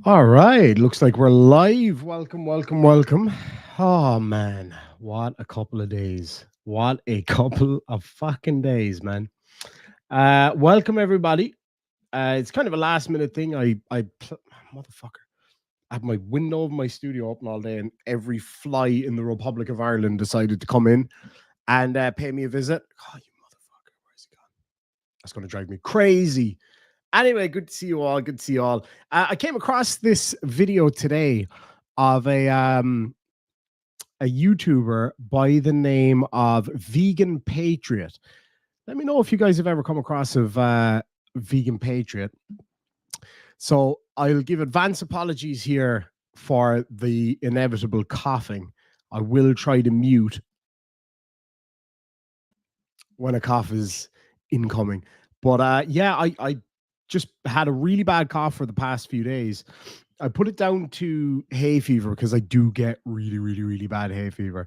All right, looks like we're live. Welcome, welcome, welcome. Oh man, what a couple of days. What a couple of fucking days, man. Welcome everybody. It's kind of a last minute thing. Motherfucker. I have my window of my studio open all day, and every fly in the Republic of Ireland decided to come in and pay me a visit. Oh, you motherfucker, where's he gone? That's going to drive me crazy. Anyway, good to see you all. Good to see you all. I came across this video today of a YouTuber by the name of Vegan Patriot. Let me know if you guys have ever come across of Vegan Patriot. So I'll give advance apologies here for the inevitable coughing. I will try to mute when a cough is incoming. But yeah, I just had a really bad cough for the past few days. I put it down to hay fever because I do get really, really, really bad hay fever.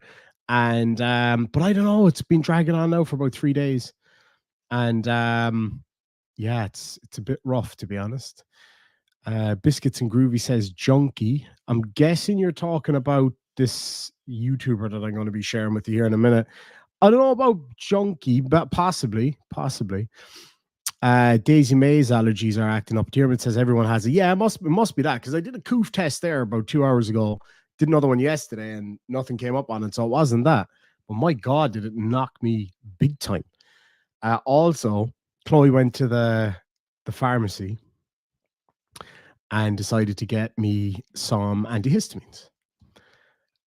And but I don't know, it's been dragging on now for about 3 days. And yeah, it's a bit rough to be honest. Biscuits and Groovy says junkie. I'm guessing you're talking about this YouTuber that I'm going to be sharing with you here in a minute. I don't know about junkie, but possibly. Daisy May's allergies are acting up. Dearman says everyone has it. Yeah, it must be that because I did a coof test there about 2 hours ago. Did another one yesterday, and nothing came up on it, so it wasn't that. But my God, did it knock me big time? Also, Chloe went to the pharmacy and decided to get me some antihistamines.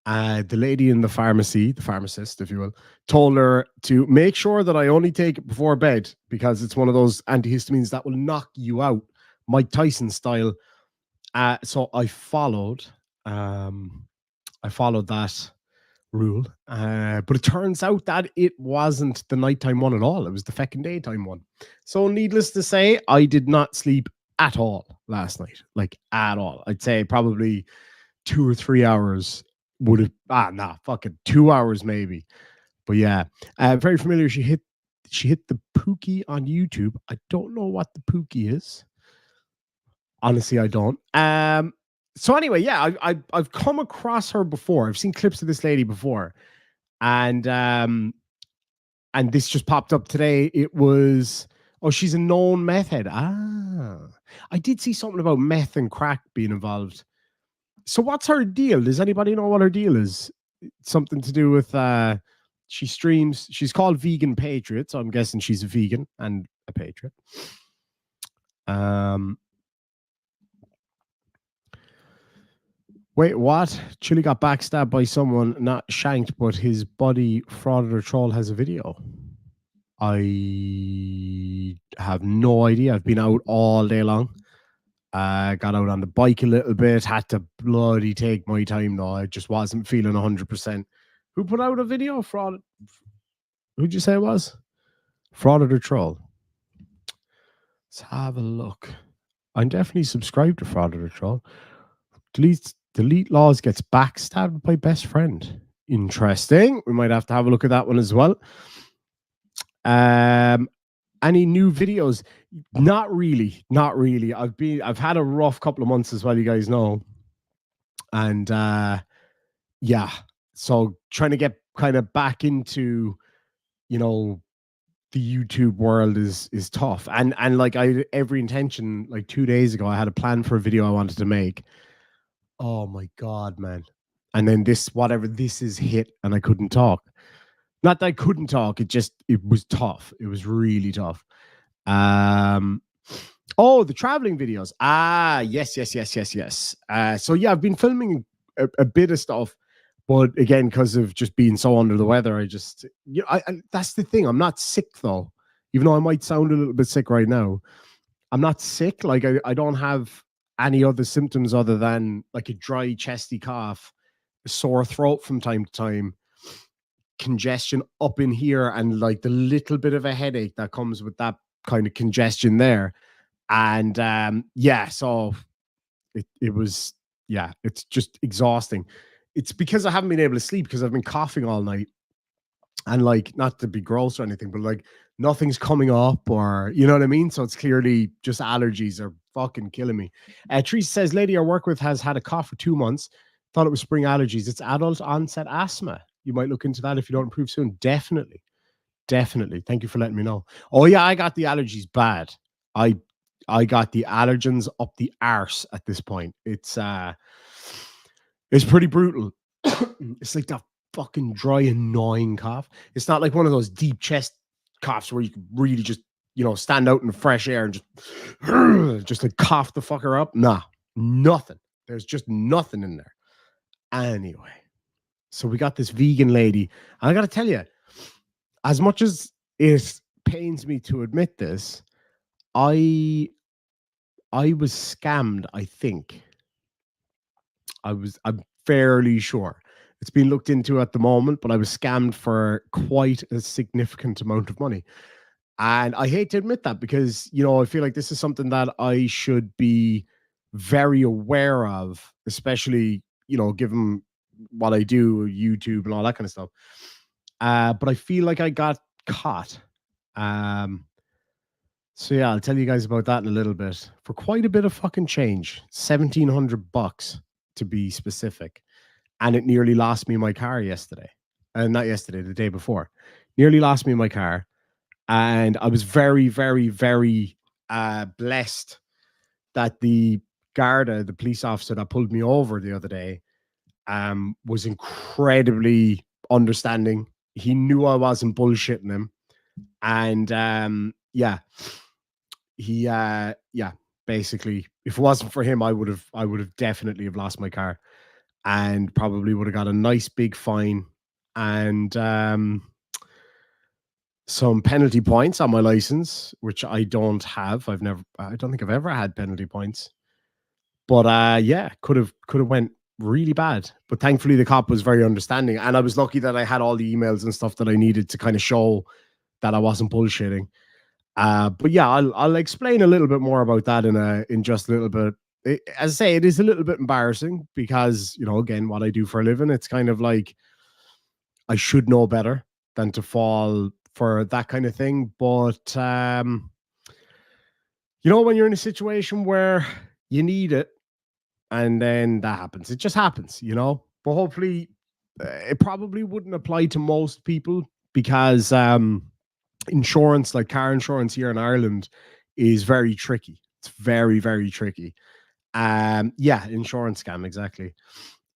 The lady in the pharmacy, the pharmacist, if you will, told her to make sure that I only take it before bed because it's one of those antihistamines that will knock you out, Mike Tyson style. So I followed that rule, but it turns out that it wasn't the nighttime one at all. It was the fucking daytime one. So needless to say, I did not sleep at all last night, like at all. I'd say probably 2 or 3 hours would have fucking 2 hours maybe. But yeah, very familiar. She hit the Pookie on YouTube. I don't know what the Pookie is. Honestly, I don't. So anyway, yeah, I've come across her before. I've seen clips of this lady before, and this just popped up today. It was, oh, she's a known meth head. I did see something about meth and crack being involved. So what's her deal? Does anybody know what her deal is? Something to do with she streams. She's called Vegan Patriot, so I'm guessing she's a vegan and a patriot. Wait, what? Chili got backstabbed by someone, not shanked, but his buddy frauded or troll has a video. I have no idea. I've been out all day long. Got out on the bike a little bit, had to bloody take my time though. I just wasn't feeling 100%. Who put out a video? Fraud? Who'd you say it was? Frauded or troll? Let's have a look. I'm definitely subscribed to Frauded or troll. Delete laws gets backstabbed by best friend. Interesting. We might have to have a look at that one as well. Any new videos? Not really. I've had a rough couple of months as well, you guys know. And yeah, so trying to get kind of back into, the YouTube world is tough. And like I had every intention, like 2 days ago, I had a plan for a video I wanted to make. Oh my God, man. And then whatever this is hit and I couldn't talk. Not that I couldn't talk, it was tough. It was really tough. Oh, the traveling videos. Yes. So yeah, I've been filming a bit of stuff, but again, because of just being so under the weather, that's the thing. I'm not sick though, even though I might sound a little bit sick right now. I'm not sick. Like I don't have any other symptoms other than like a dry, chesty cough, a sore throat from time to time, congestion up in here, and like the little bit of a headache that comes with that kind of congestion there. And yeah, so it was, yeah, it's just exhausting. It's because I haven't been able to sleep because I've been coughing all night. And like, not to be gross or anything, but like nothing's coming up, or you know what I mean? So it's clearly just allergies are fucking killing me. Teresa says, lady I work with has had a cough for 2 months. Thought it was spring allergies. It's adult onset asthma. You might look into that if you don't improve soon. Definitely. Thank you for letting me know. Oh yeah, I got the allergies bad. I got the allergens up the arse at this point. It's pretty brutal. It's like that fucking dry, annoying cough. It's not like one of those deep chest coughs where you can really just, stand out in the fresh air and just like cough the fucker up. Nah, nothing. There's just nothing in there. Anyway, so we got this vegan lady. And I got to tell you, as much as it pains me to admit this, I was scammed, I think. I'm fairly sure. It's being looked into at the moment, but I was scammed for quite a significant amount of money. And I hate to admit that because, I feel like this is something that I should be very aware of, especially, given what I do, YouTube and all that kind of stuff. But I feel like I got caught. So yeah, I'll tell you guys about that in a little bit. For quite a bit of fucking change, $1,700 to be specific, and it nearly lost me my car yesterday. Not yesterday, the day before. Nearly lost me my car, and I was very, very, very blessed that the Garda, the police officer that pulled me over the other day, was incredibly understanding. He knew I wasn't bullshitting him, and yeah. He basically, if it wasn't for him, I would have definitely have lost my car and probably would have got a nice big fine and some penalty points on my license, which I don't have. I don't think I've ever had penalty points. But yeah, could have went really bad. But thankfully the cop was very understanding, and I was lucky that I had all the emails and stuff that I needed to kind of show that I wasn't bullshitting. But yeah, I'll explain a little bit more about that in just a little bit. As I say, it is a little bit embarrassing because, again, what I do for a living, it's kind of like I should know better than to fall for that kind of thing. But, when you're in a situation where you need it and then that happens, it just happens, but hopefully it probably wouldn't apply to most people because, insurance, like car insurance here in Ireland, is very tricky. It's very, very tricky. Yeah, insurance scam, exactly.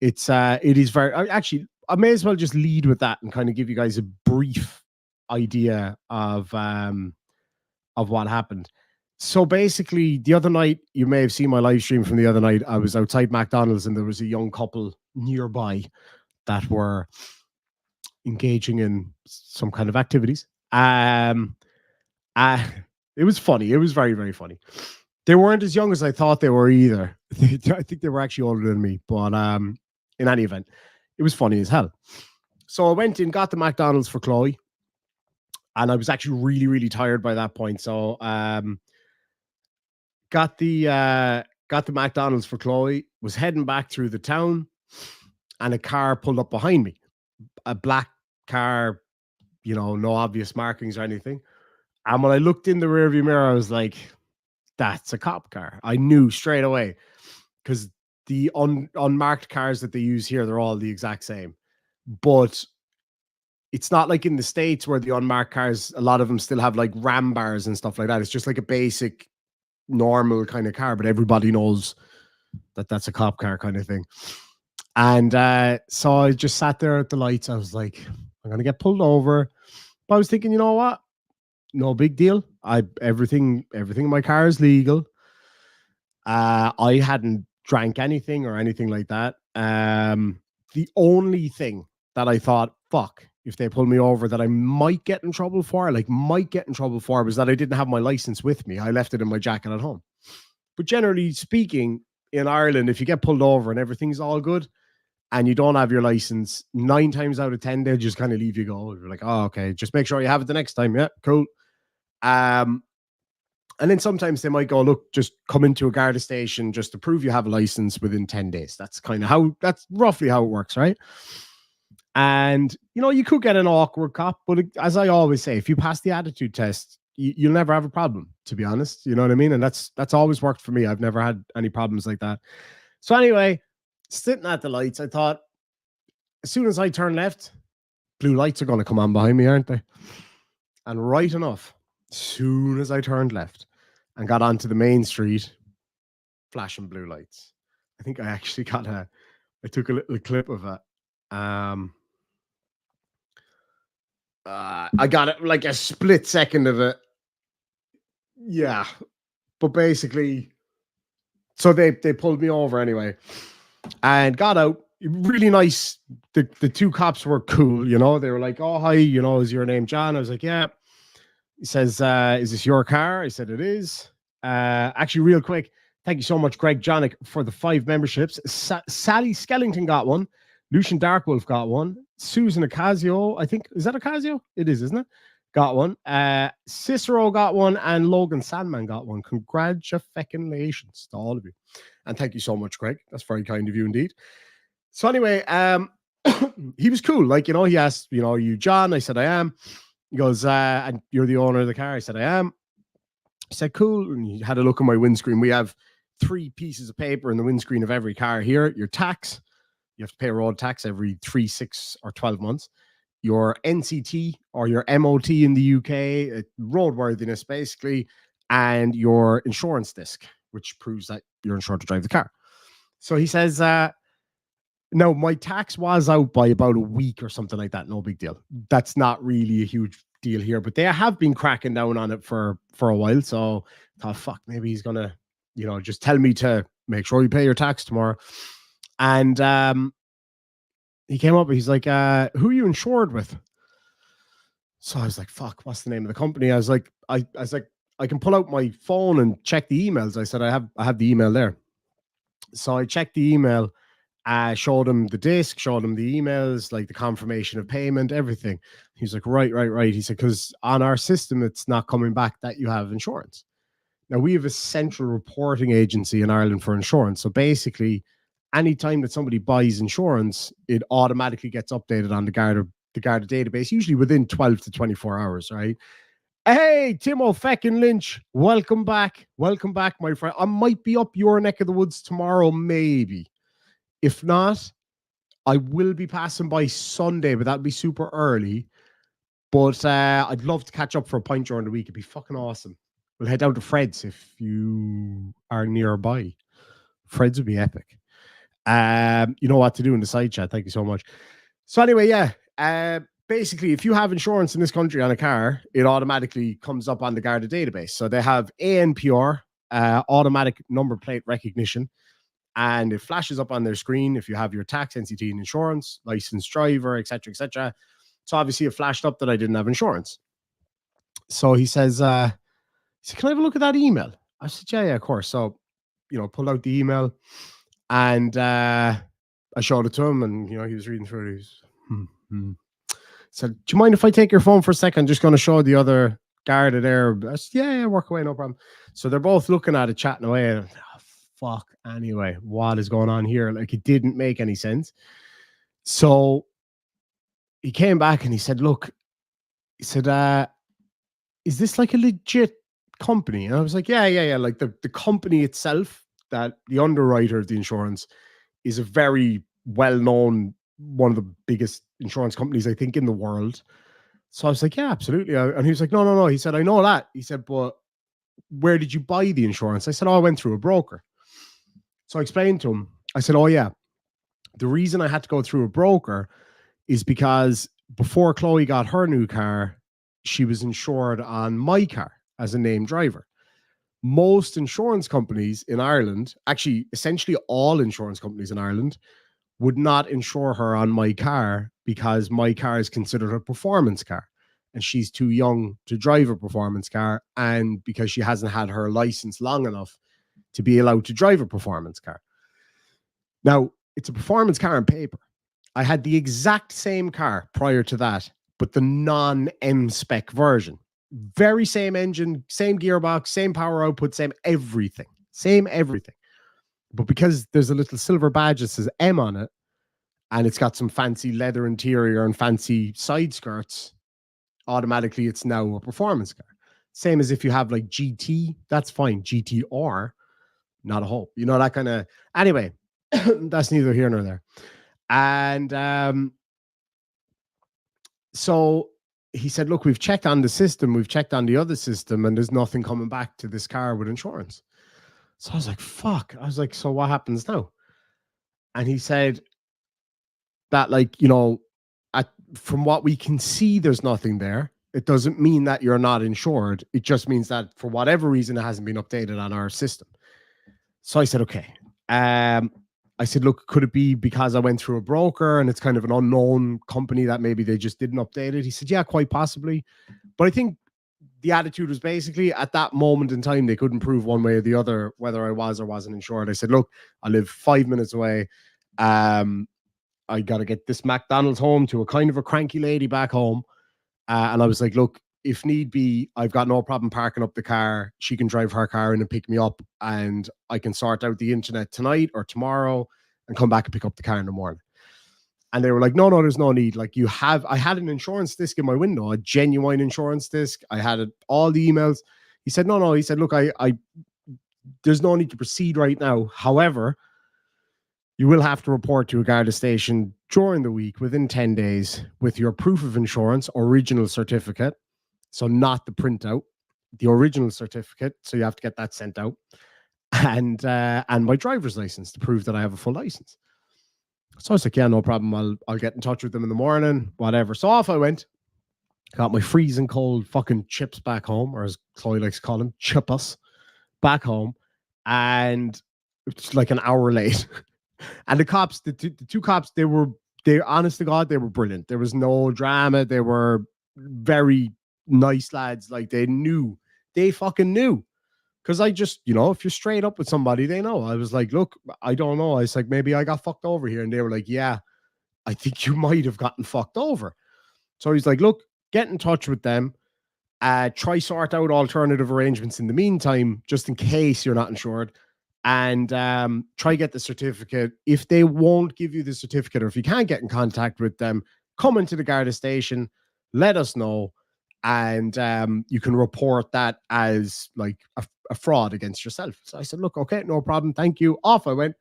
It is very, actually, I may as well just lead with that and kind of give you guys a brief idea of what happened. So basically, the other night, you may have seen my live stream from the other night. I was outside McDonald's and there was a young couple nearby that were engaging in some kind of activities. It was funny. It was very, very funny. They weren't as young as I thought they were either. I think they were actually older than me, but in any event, it was funny as hell. So I went and got the McDonald's for Chloe, and I was actually really, really tired by that point. So got the McDonald's for Chloe, was heading back through the town, and a car pulled up behind me. A black car, no obvious markings or anything. And when I looked in the rearview mirror, I was like, that's a cop car. I knew straight away because the unmarked cars that they use here, they're all the exact same. But it's not like in the States where the unmarked cars, a lot of them still have like ram bars and stuff like that. It's just like a basic, normal kind of car, but everybody knows that that's a cop car kind of thing. And so I just sat there at the lights. I was like, I'm going to get pulled over. But I was thinking, you know what? No big deal. Everything in my car is legal. I hadn't drank anything or anything like that. The only thing that I thought, fuck, if they pull me over that I might get in trouble for, was that I didn't have my license with me. I left it in my jacket at home. But generally speaking, in Ireland, if you get pulled over and everything's all good and you don't have your license, 9 times out of 10, they'll just kind of leave you go. You're like, oh, okay, just make sure you have it the next time. Yeah, cool. And then sometimes they might go, look, just come into a Garda station just to prove you have a license within 10 days. That's roughly how it works, right? And, you could get an awkward cop, but as I always say, if you pass the attitude test, you'll never have a problem, to be honest. You know what I mean? And that's always worked for me. I've never had any problems like that. So anyway, sitting at the lights, I thought, as soon as I turn left, blue lights are going to come on behind me, aren't they? And right enough, as soon as I turned left and got onto the main street, flashing blue lights. I think I actually I took a little clip of it. I got it like a split second of it. Yeah. But basically, so they pulled me over anyway and got out. Really nice. The two cops were cool, you know. They were like, "Oh, hi, you know, is your name John?" I was like, "Yeah." He says, "Is this your car?" I said, "It is." Actually, real quick, thank you so much, Greg Jonick, for the 5 memberships. Sally Skellington got one. Lucian Darkwolf got one. Susan Ocasio, I think, is that Ocasio? It is, isn't it? Got one. Cicero got one, and Logan Sandman got one. Congratulations to all of you. And thank you so much, Greg. That's very kind of you indeed. So anyway, he was cool. Like, you know, he asked, you know, "Are you John?" I said, "I am." He goes, "And you're the owner of the car?" I said, "I am." He said, "Cool." And he had a look at my windscreen. We have 3 pieces of paper in the windscreen of every car here. Your tax, you have to pay a road tax every 3, 6, or 12 months. Your NCT or your MOT in the UK, roadworthiness basically, and your insurance disc, which proves that you're insured to drive the car. So he says, no, my tax was out by about a week or something like that. No big deal. That's not really a huge deal here, but they have been cracking down on it for a while. So I thought, fuck, maybe he's gonna, you know, just tell me to make sure you pay your tax tomorrow. And he came up and he's like, "Who are you insured with?" So I was like, "Fuck, what's the name of the company?" I was like, I can pull out my phone and check the emails. I said, I have the email there. So I checked the email. Showed him the disc, showed him the emails, like the confirmation of payment, everything. He's like, right. He said, because on our system, it's not coming back that you have insurance. Now, we have a central reporting agency in Ireland for insurance. So basically, anytime that somebody buys insurance, it automatically gets updated on the Garda database, usually within 12 to 24 hours, right? Hey, Timo feckin' Lynch, welcome back. Welcome back, my friend. I might be up your neck of the woods tomorrow, maybe. If not, I will be passing by Sunday, but that'll be super early. But I'd love to catch up for a pint during the week. It'd be fucking awesome. We'll head down to Fred's if you are nearby. Fred's would be epic. You know what to do in the side chat. Thank you so much. So anyway, yeah. Basically, if you have insurance in this country on a car, it automatically comes up on the Garda database. So they have ANPR, automatic number plate recognition. And it flashes up on their screen if you have your tax, NCT, and insurance, licensed driver, etc., etc. So obviously it flashed up that I didn't have insurance. So he says, "Can I have a look at that email?" I said, yeah, of course. So, you know, pulled out the email and I showed it to him, and you know, he was reading through it. He said, "Do you mind if I take your phone for a second? I'm just going to show the other Garda there." I said, yeah, work away, no problem. So they're both looking at it, chatting away, and fuck, anyway, what is going on here? Like, it didn't make any sense. So he came back and he said, "Look," he said, "is this like a legit company?" And I was like, yeah. Like the company itself, that the underwriter of the insurance, is a very well-known, one of the biggest insurance companies, I think, in the world. So I was like, yeah, absolutely. And he was like, no. He said, "I know that." He said, "But where did you buy the insurance?" I said, "Oh, I went through a broker." So I explained to him. I said, "Oh, yeah. The reason I had to go through a broker is because before Chloe got her new car, she was insured on my car as a named driver. Most insurance companies in Ireland, actually, essentially all insurance companies in Ireland, would not insure her on my car because my car is considered a performance car. And she's too young to drive a performance car. And because she hasn't had her license long enough to be allowed to drive a performance car. Now, it's a performance car on paper. I had the exact same car prior to that, but the non-M spec version. Very same engine, same gearbox, same power output, same everything. But because there's a little silver badge that says M on it, and it's got some fancy leather interior and fancy side skirts, automatically it's now a performance car. Same as if you have like GT, that's fine. GTR, not a hope. You know, that kind of. Anyway, that's neither here nor there. And so he said, look, we've checked on the system, we've checked on the other system, and there's nothing coming back to this car with insurance. So I was like, fuck. I was like, so what happens now? And he said that, like, you know, from what we can see, there's nothing there. It doesn't mean that you're not insured. It just means that for whatever reason, it hasn't been updated on our system. So I said, okay. I said, look, could it be because I went through a broker and it's kind of an unknown company that maybe they just didn't update it? He said, yeah, quite possibly. But I think the attitude was basically at that moment in time, they couldn't prove one way or the other whether I was or wasn't insured. I said, look, I live 5 minutes away. I got to get this McDonald's home to a kind of a cranky lady back home. And I was like, look, if need be, I've got no problem parking up the car. She can drive her car in and pick me up, and I can sort out the internet tonight or tomorrow and come back and pick up the car in the morning. And they were like, no, there's no need. Like, I had an insurance disc in my window, a genuine insurance disc. I had all the emails. He said, no. He said, look, there's no need to proceed right now. However, you will have to report to a Garda station during the week within 10 days with your proof of insurance, original certificate. So not the printout, the original certificate. So you have to get that sent out. And my driver's license to prove that I have a full license. So I was like, yeah, no problem. I'll get in touch with them in the morning, whatever. So off I went. Got my freezing cold fucking chips back home, or as Chloe likes to call them, chippas, back home. And it's like an hour late. And the cops, the two cops, they honest to God, they were brilliant. There was no drama. They were very nice lads. Like, they fucking knew. Because I just, you know, if you're straight up with somebody, they know. I was like, look, I don't know. I was like, maybe I got fucked over here. And they were like, yeah, I think you might have gotten fucked over. So he's like, look, get in touch with them. Try sort out alternative arrangements in the meantime, just in case you're not insured. And try get the certificate. If they won't give you the certificate, or if you can't get in contact with them, come into the Garda station, let us know, and you can report that as like a fraud against yourself. So I said, look, okay, no problem, thank you. Off I went.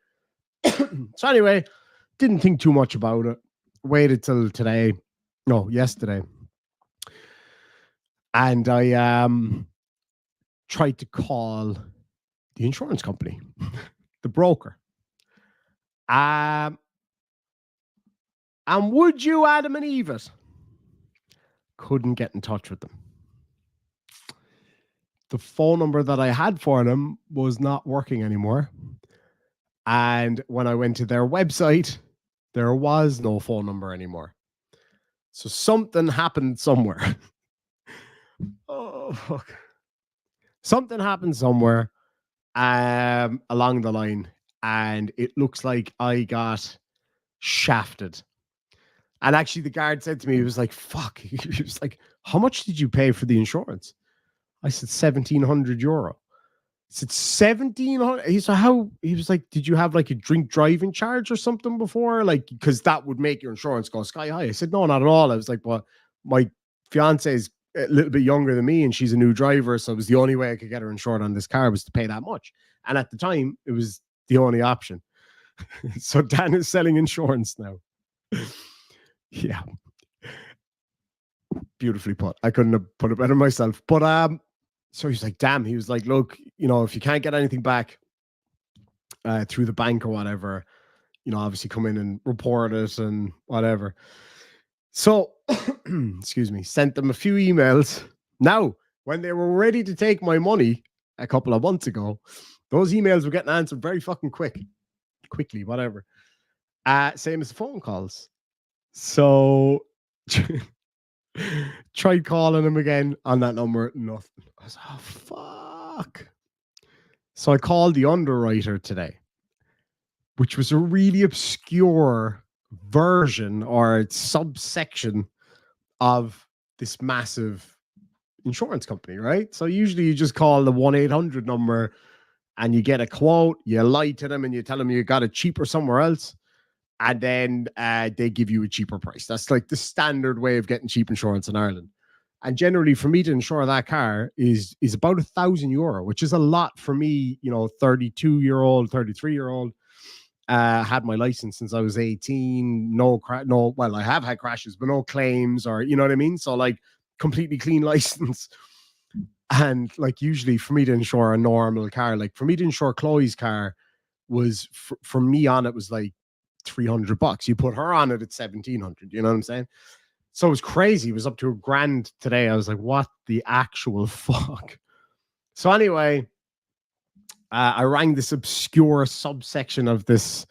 So anyway, didn't think too much about it. Waited till yesterday. And I tried to call the insurance company, the broker. And would you, Adam and Eve, it? Couldn't get in touch with them. The phone number that I had for them was not working anymore. And when I went to their website, there was no phone number anymore. So something happened somewhere. Oh, fuck. Something happened somewhere along the line. And it looks like I got shafted. And actually, the guard said to me, he was like, fuck. He was like, how much did you pay for the insurance? I said, €1,700. He said, 1,700. He said, how? He was like, did you have like a drink driving charge or something before? Like, because that would make your insurance go sky high. I said, no, not at all. I was like, well, my fiance is a little bit younger than me and she's a new driver. So it was the only way I could get her insured on this car was to pay that much. And at the time, it was the only option. So Dan is selling insurance now. Yeah. Beautifully put. I couldn't have put it better myself. But so he's like, damn. He was like, look, you know, if you can't get anything back through the bank or whatever, you know, obviously come in and report it and whatever. So, excuse me, sent them a few emails. Now, when they were ready to take my money a couple of months ago, those emails were getting answered very fucking quickly, whatever. Same as the phone calls. So tried calling him again on that number, nothing. I was like, oh, fuck. So I called the underwriter today, which was a really obscure version or subsection of this massive insurance company, right? So usually you just call the 1-800 number and you get a quote, you lie to them and you tell them you got it cheaper somewhere else. And then they give you a cheaper price. That's like the standard way of getting cheap insurance in Ireland. And generally, for me to insure that car is about €1,000, which is a lot for me. 32-year-old, 33-year-old. Had my license since I was 18. No. Well, I have had crashes, but no claims, or you know what I mean. So like completely clean license. And like usually for me to insure a normal car, like for me to insure Chloe's car was for me on it was like $300. You put her on it at 1,700. You know what I'm saying? So it was crazy. It was up to $1,000 today. I was like, what the actual fuck? So anyway, I rang this obscure subsection of this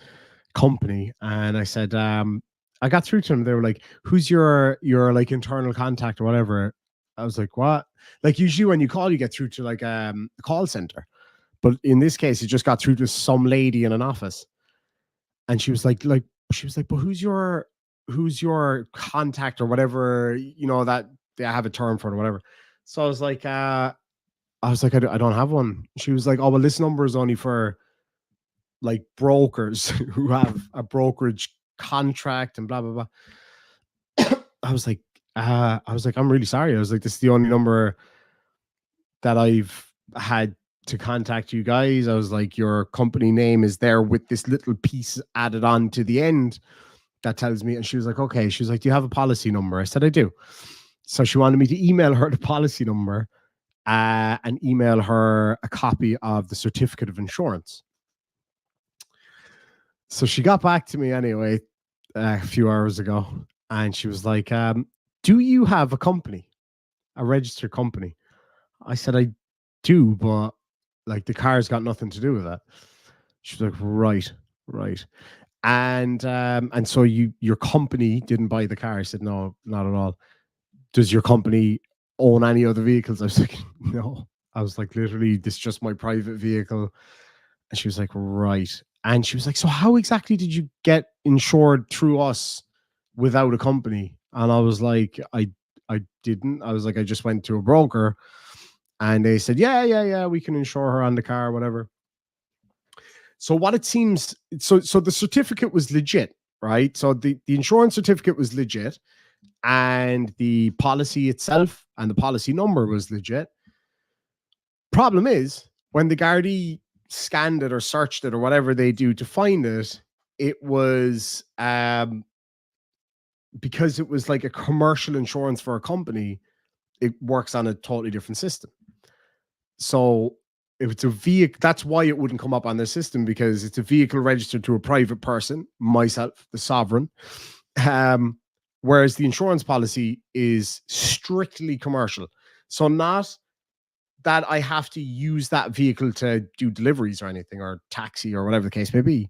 company and I said, I got through to them. They were like, who's your like internal contact or whatever? I was like, what? Like usually when you call, you get through to like a call center. But in this case, it just got through to some lady in an office. And she was like, but who's your contact or whatever, that they have a term for it or whatever. So I was like, I don't have one. She was like, oh, well, this number is only for like brokers who have a brokerage contract and blah, blah, blah. I was like, I'm really sorry. I was like, this is the only number that I've had to contact you guys. I was like, your company name is there with this little piece added on to the end that tells me. And she was like, okay. She was like, do you have a policy number? I said, I do. So she wanted me to email her the policy number and email her a copy of the certificate of insurance. So she got back to me anyway a few hours ago, and she was like, do you have a company, a registered company? I said, I do, but like the car's got nothing to do with that. She was like, right. And so your company didn't buy the car? I said, no, not at all. Does your company own any other vehicles? I was like, no. I was like, literally, this is just my private vehicle. And she was like, right. And she was like, so how exactly did you get insured through us without a company? And I was like, I didn't. I was like, I just went to a broker and they said, yeah, we can insure her on the car, whatever. So what it seems, so the certificate was legit, right? So the insurance certificate was legit and the policy itself and the policy number was legit. Problem is, when the Gardaí scanned it or searched it or whatever they do to find it, it was because it was like a commercial insurance for a company, it works on a totally different system. So if it's a vehicle, that's why it wouldn't come up on their system, because it's a vehicle registered to a private person, myself, the sovereign. Whereas the insurance policy is strictly commercial. So not that I have to use that vehicle to do deliveries or anything, or taxi or whatever the case may be,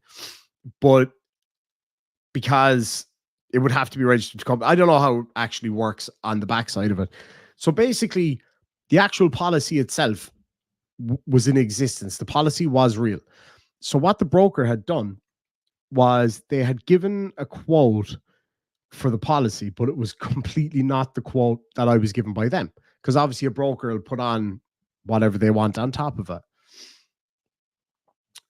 but because it would have to be registered to company. I don't know how it actually works on the backside of it. So basically, the actual policy itself was in existence. The policy was real. So what the broker had done was they had given a quote for the policy, but it was completely not the quote that I was given by them. Because obviously a broker will put on whatever they want on top of it.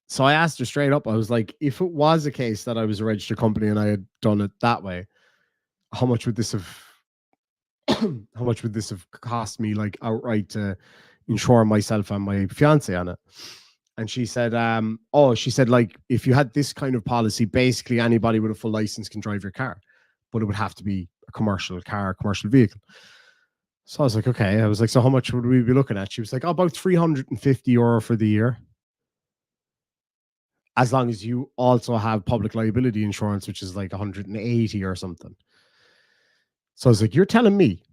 So I asked her straight up, I was like, if it was a case that I was a registered company and I had done it that way, how much would this have cost me, like outright, to insure myself and my fiance on it? And she said, like, if you had this kind of policy, basically anybody with a full license can drive your car, but it would have to be a commercial car, commercial vehicle. So I was like, okay. I was like, so how much would we be looking at? She was like, about €350 for the year, as long as you also have public liability insurance, which is like 180 or something. So I was like, you're telling me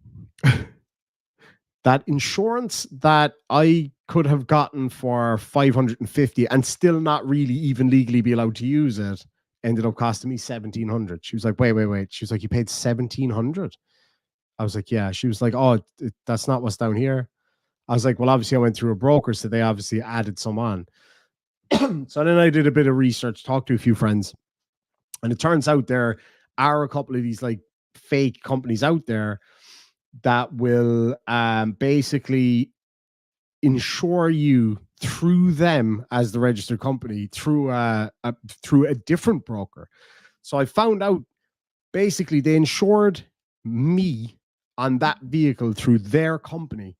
that insurance that I could have gotten for 550 and still not really even legally be allowed to use it ended up costing me 1,700. She was like, wait. She was like, you paid 1,700? I was like, yeah. She was like, oh, that's not what's down here. I was like, well, obviously I went through a broker, so they obviously added some on. So then I did a bit of research, talked to a few friends, and it turns out there are a couple of these like fake companies out there that will basically insure you through them as the registered company through a different broker. So I found out basically they insured me on that vehicle through their company,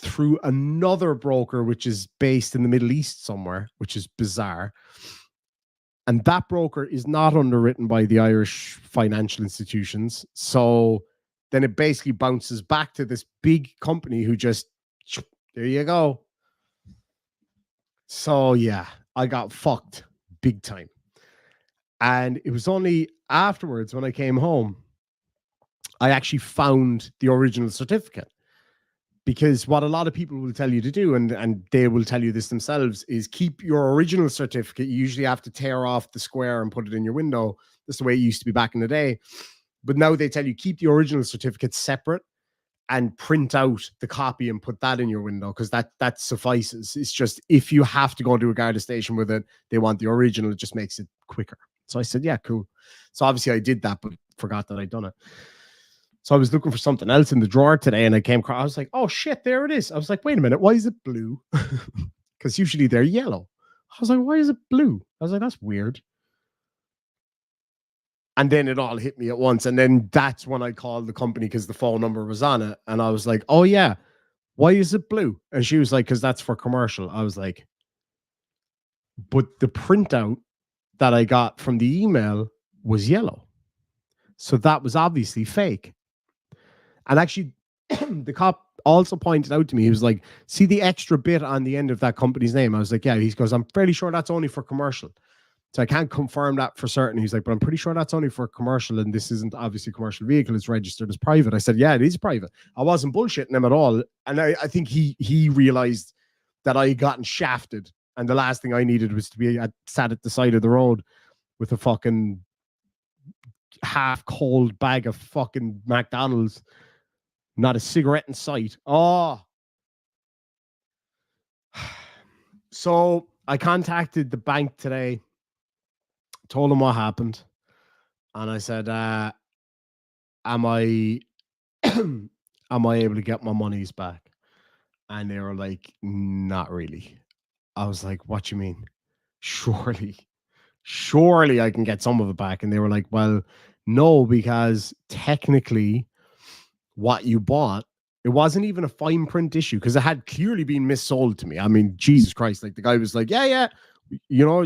through another broker, which is based in the Middle East somewhere, which is bizarre. And that broker is not underwritten by the Irish financial institutions. So then it basically bounces back to this big company who just, there you go. So yeah, I got fucked big time. And it was only afterwards when I came home, I actually found the original certificate. Because what a lot of people will tell you to do, and they will tell you this themselves, is keep your original certificate. You usually have to tear off the square and put it in your window. That's the way it used to be back in the day. But now they tell you keep the original certificate separate and print out the copy and put that in your window, because that suffices. It's just if you have to go to a Garda station with it, they want the original. It just makes it quicker. So I said, yeah, cool. So obviously I did that, but forgot that I'd done it. So I was looking for something else in the drawer today, and I came across, I was like, oh shit, there it is. I was like, wait a minute, why is it blue? Because usually they're yellow. I was like, why is it blue? I was like, that's weird. And then it all hit me at once. And then that's when I called the company because the phone number was on it. And I was like, oh yeah, why is it blue? And she was like, because that's for commercial. I was like, but the printout that I got from the email was yellow. So that was obviously fake. And actually, the cop also pointed out to me, he was like, see the extra bit on the end of that company's name? I was like, yeah. He goes, I'm fairly sure that's only for commercial. So I can't confirm that for certain. He's like, but I'm pretty sure that's only for commercial. And this isn't obviously a commercial vehicle. It's registered as private. I said, yeah, it is private. I wasn't bullshitting him at all. And I think he realized that I had gotten shafted. And the last thing I needed was to be sat at the side of the road with a fucking half cold bag of fucking McDonald's. Not a cigarette in sight. Oh. So I contacted the bank today, told them what happened. And I said, am I am I able to get my monies back? And they were like, not really. I was like, what you mean? Surely I can get some of it back. And they were like, well, no, because technically what you bought, it wasn't even a fine print issue because it had clearly been missold to me. I mean, Jesus Christ, like the guy was like, yeah,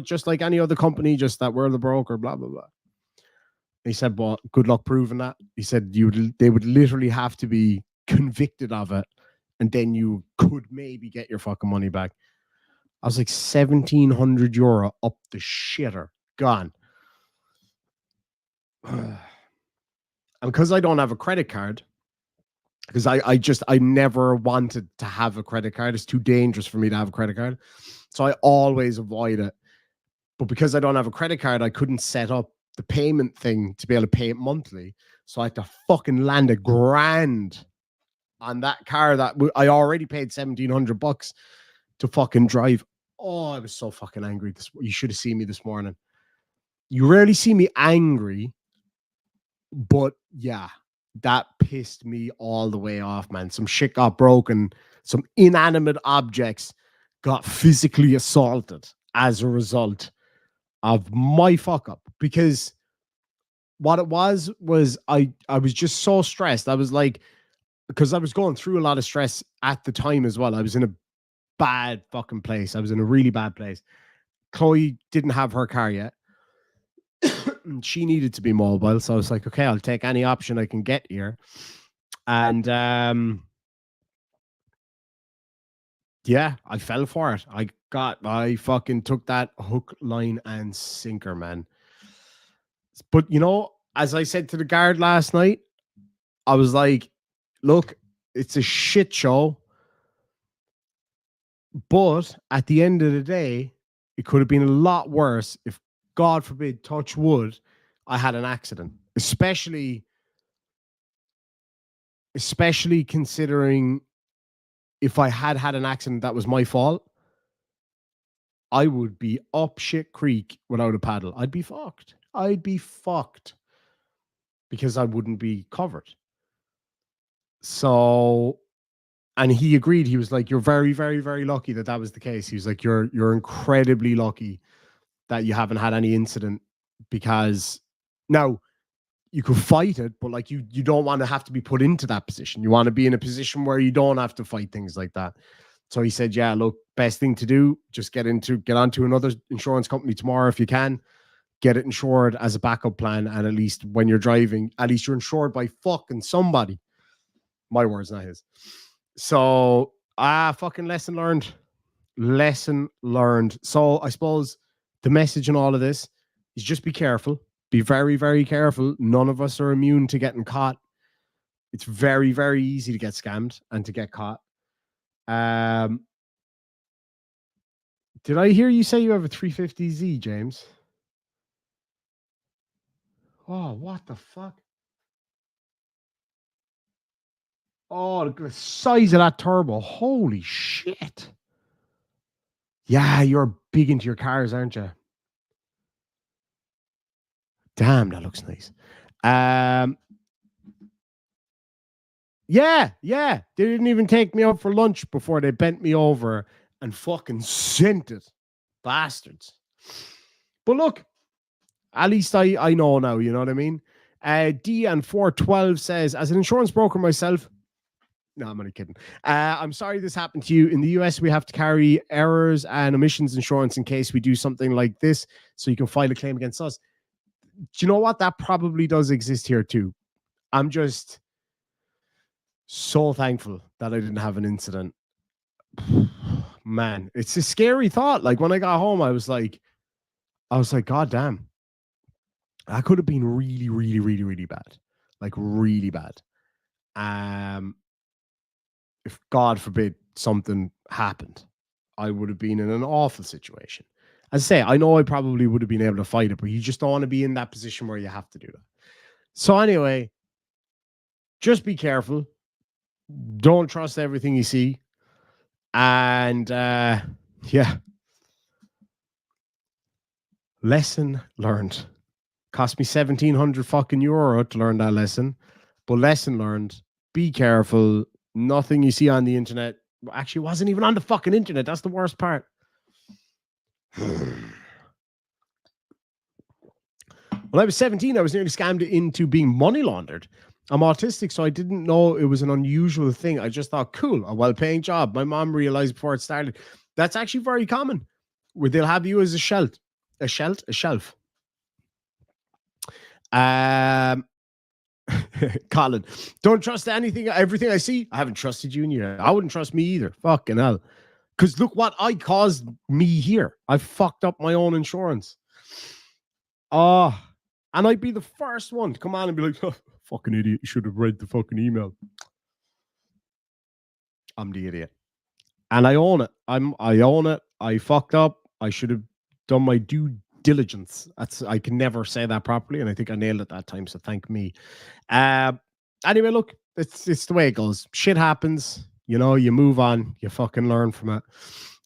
just like any other company, just that we're the broker, blah, blah, blah. He said, well, good luck proving that. He said they would literally have to be convicted of it, and then you could maybe get your fucking money back. I was like, €1,700 up the shitter, gone. And because I don't have a credit card, because I never wanted to have a credit card. It's too dangerous for me to have a credit card. So I always avoid it. But because I don't have a credit card, I couldn't set up the payment thing to be able to pay it monthly. So I had to fucking land $1,000 on that car that I already paid $1,700 to fucking drive. Oh, I was so fucking angry. You should have seen me this morning. You rarely see me angry, but yeah, that pissed me all the way off, man. Some shit got broken. Some inanimate objects got physically assaulted as a result of my fuck up. Because what it was I was just so stressed. I was like, because I was going through a lot of stress at the time as well. I was in a bad fucking place. I was in a really bad place. Chloe didn't have her car yet. She needed to be mobile. So I was like, okay, I'll take any option I can get here. And yeah, I fell for it. I fucking took that hook, line, and sinker, man. But as I said to the guard last night, I was like, look, it's a shit show. But at the end of the day, it could have been a lot worse if, God forbid, touch wood, I had an accident. Especially considering if I had an accident that was my fault, I would be up shit creek without a paddle. I'd be fucked. Because I wouldn't be covered. So, and he agreed. He was like, you're very, very, very lucky that was the case. He was like, you're incredibly lucky that you haven't had any incident, because now you could fight it, but like you don't want to have to be put into that position. You want to be in a position where you don't have to fight things like that. So he said, yeah, look, best thing to do, just get onto another insurance company tomorrow if you can. Get it insured as a backup plan, and at least when you're driving, at least you're insured by fucking somebody. My words, not his. So, fucking lesson learned. Lesson learned. So I suppose the message in all of this is just be careful. Be very, very careful. None of us are immune to getting caught. It's very, very easy to get scammed and to get caught. Did I hear you say you have a 350Z, James? Oh, what the fuck? Oh, the size of that turbo. Holy shit. Yeah, you're big into your cars, aren't you? Damn, that looks nice. Yeah. They didn't even take me out for lunch before they bent me over and fucking sent it. Bastards. But look, at least I know now, you know what I mean? D and 412 says, as an insurance broker myself, no, I'm only kidding. I'm sorry this happened to you. In the US, we have to carry errors and omissions insurance in case we do something like this, so you can file a claim against us. Do you know what? That probably does exist here too. I'm just so thankful that I didn't have an incident. Man, it's a scary thought. Like when I got home, I was like, God damn, that could have been really, really, really, really bad. Like really bad. If God forbid something happened, I would have been in an awful situation. As I say, I know I probably would have been able to fight it, but you just don't want to be in that position where you have to do that. So anyway, just be careful. Don't trust everything you see. And yeah. Lesson learned. Cost me 1,700 fucking euro to learn that lesson. But lesson learned. Be careful. Nothing you see on the internet actually wasn't even on the fucking internet. That's the worst part. When I was 17, I was nearly scammed into being money laundered. I'm autistic, so I didn't know it was an unusual thing. I just thought, cool, a well-paying job. My mom realized before it started. That's actually very common, where they'll have you as a shelf. Colin, don't trust everything I see. I haven't trusted you in years. I wouldn't trust me either. Fucking hell. Because look what I caused me here. I fucked up my own insurance. And I'd be the first one to come on and be like, oh, fucking idiot, you should have read the fucking email. I'm the idiot. And I own it. I own it. I fucked up. I should have done my due diligence. I can never say that properly, and I think I nailed it that time, so thank me. Anyway, look, it's the way it goes. Shit happens, you know, you move on, you fucking learn from it.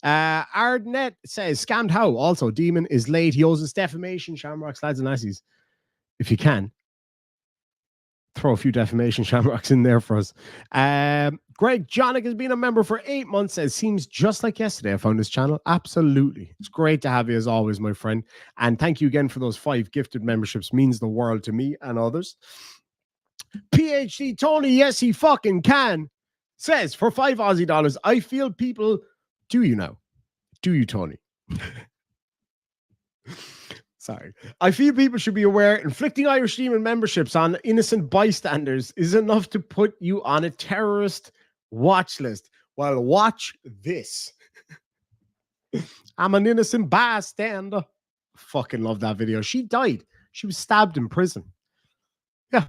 Ardnet says, scammed how? Also, Demon is late. He owes us defamation, shamrocks, lads and lassies. If you can, throw a few defamation shamrocks in there for us. Greg Jonick has been a member for 8 months. Says, seems just like yesterday I found this channel. Absolutely. It's great to have you as always, my friend. And thank you again for those 5 gifted memberships. Means the world to me and others. PhD Tony, yes, he fucking can. Says, for 5 Aussie dollars, I feel people... Do you now? Do you, Tony? Sorry. I feel people should be aware inflicting Irish Demon memberships on innocent bystanders is enough to put you on a terrorist watch list. Well, watch this. I'm an innocent bystander. Fucking love that video. She died. She was stabbed in prison. Yeah.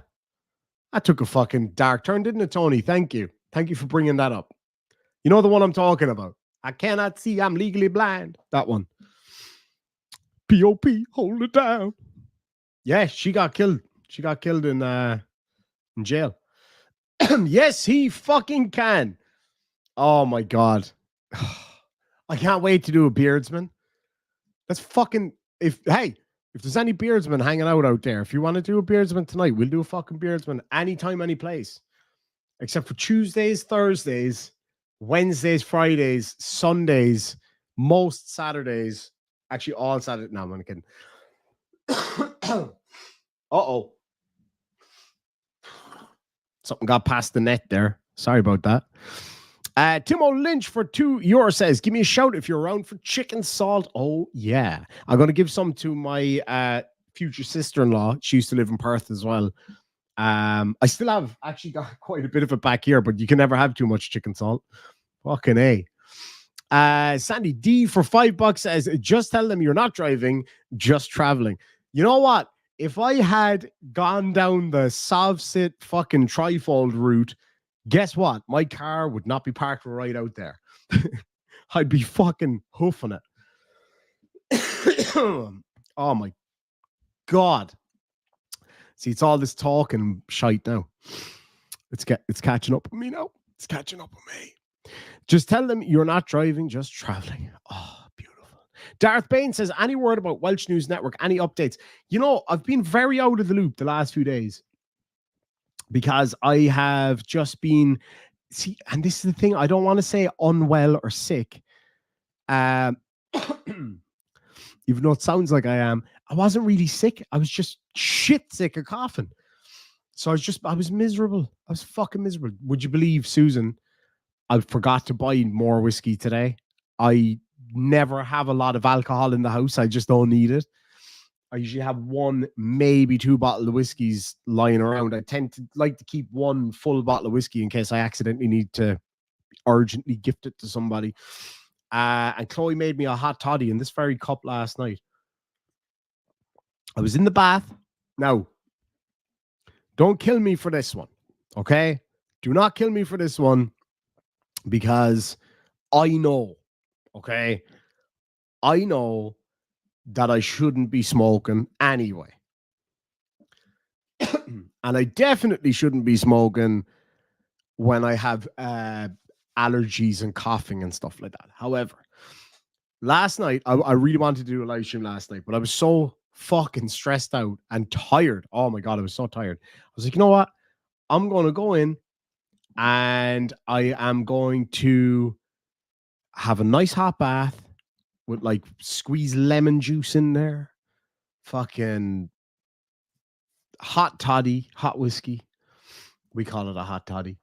That took a fucking dark turn, didn't it, Tony? Thank you. Thank you for bringing that up. You know the one I'm talking about. I cannot see. I'm legally blind. That one. P.O.P. Hold it down. Yeah, she got killed. She got killed in jail. Yes, he fucking can. Oh my God. I can't wait to do a beardsman. That's fucking if there's any beardsmen hanging out there, if you want to do a beardsman tonight, we'll do a fucking beardsman anytime, any place. Except for Tuesdays, Thursdays, Wednesdays, Fridays, Sundays, most Saturdays. Actually, all Saturdays. No, I'm only kidding. Uh-oh. Something got past the net there. Sorry about that. Timo Lynch for €2 says, give me a shout if you're around for chicken salt. Oh, yeah. I'm going to give some to my future sister-in-law. She used to live in Perth as well. I still have actually got quite a bit of it back here, but you can never have too much chicken salt. Fucking A. Sandy D for $5 says, just tell them you're not driving, just traveling. You know what? If I had gone down the Sovsit fucking trifold route, guess what? My car would not be parked right out there. I'd be fucking hoofing it. Oh my God. See, it's all this talking shite now. It's catching up with me now. It's catching up with me. Just tell them you're not driving, just traveling. Oh, beautiful. Darth Bain says, any word about Welsh News Network? Any updates? You know, I've been very out of the loop the last few days because I have just been, see, and this is the thing, I don't want to say unwell or sick. Even though it sounds like I am, I wasn't really sick. I was just shit sick of coughing. So I was miserable. I was fucking miserable. Would you believe, Susan, I forgot to buy more whiskey today. I never have a lot of alcohol in the house. I just don't need it. I usually have one, maybe 2 bottles of whiskeys lying around. I tend to like to keep one full bottle of whiskey in case I accidentally need to urgently gift it to somebody. And Chloe made me a hot toddy in this very cup last night. I was in the bath. Now, don't kill me for this one, okay? Do not kill me for this one because I know, okay? I know that I shouldn't be smoking anyway. And I definitely shouldn't be smoking when I have allergies and coughing and stuff like that. However, last night, I really wanted to do a live stream last night, but I was so fucking stressed out and tired. Oh my God, I was so tired. I was like, you know what? I'm going to go in and I am going to have a nice hot bath with like squeeze lemon juice in there. Fucking hot toddy, hot whiskey. We call it a hot toddy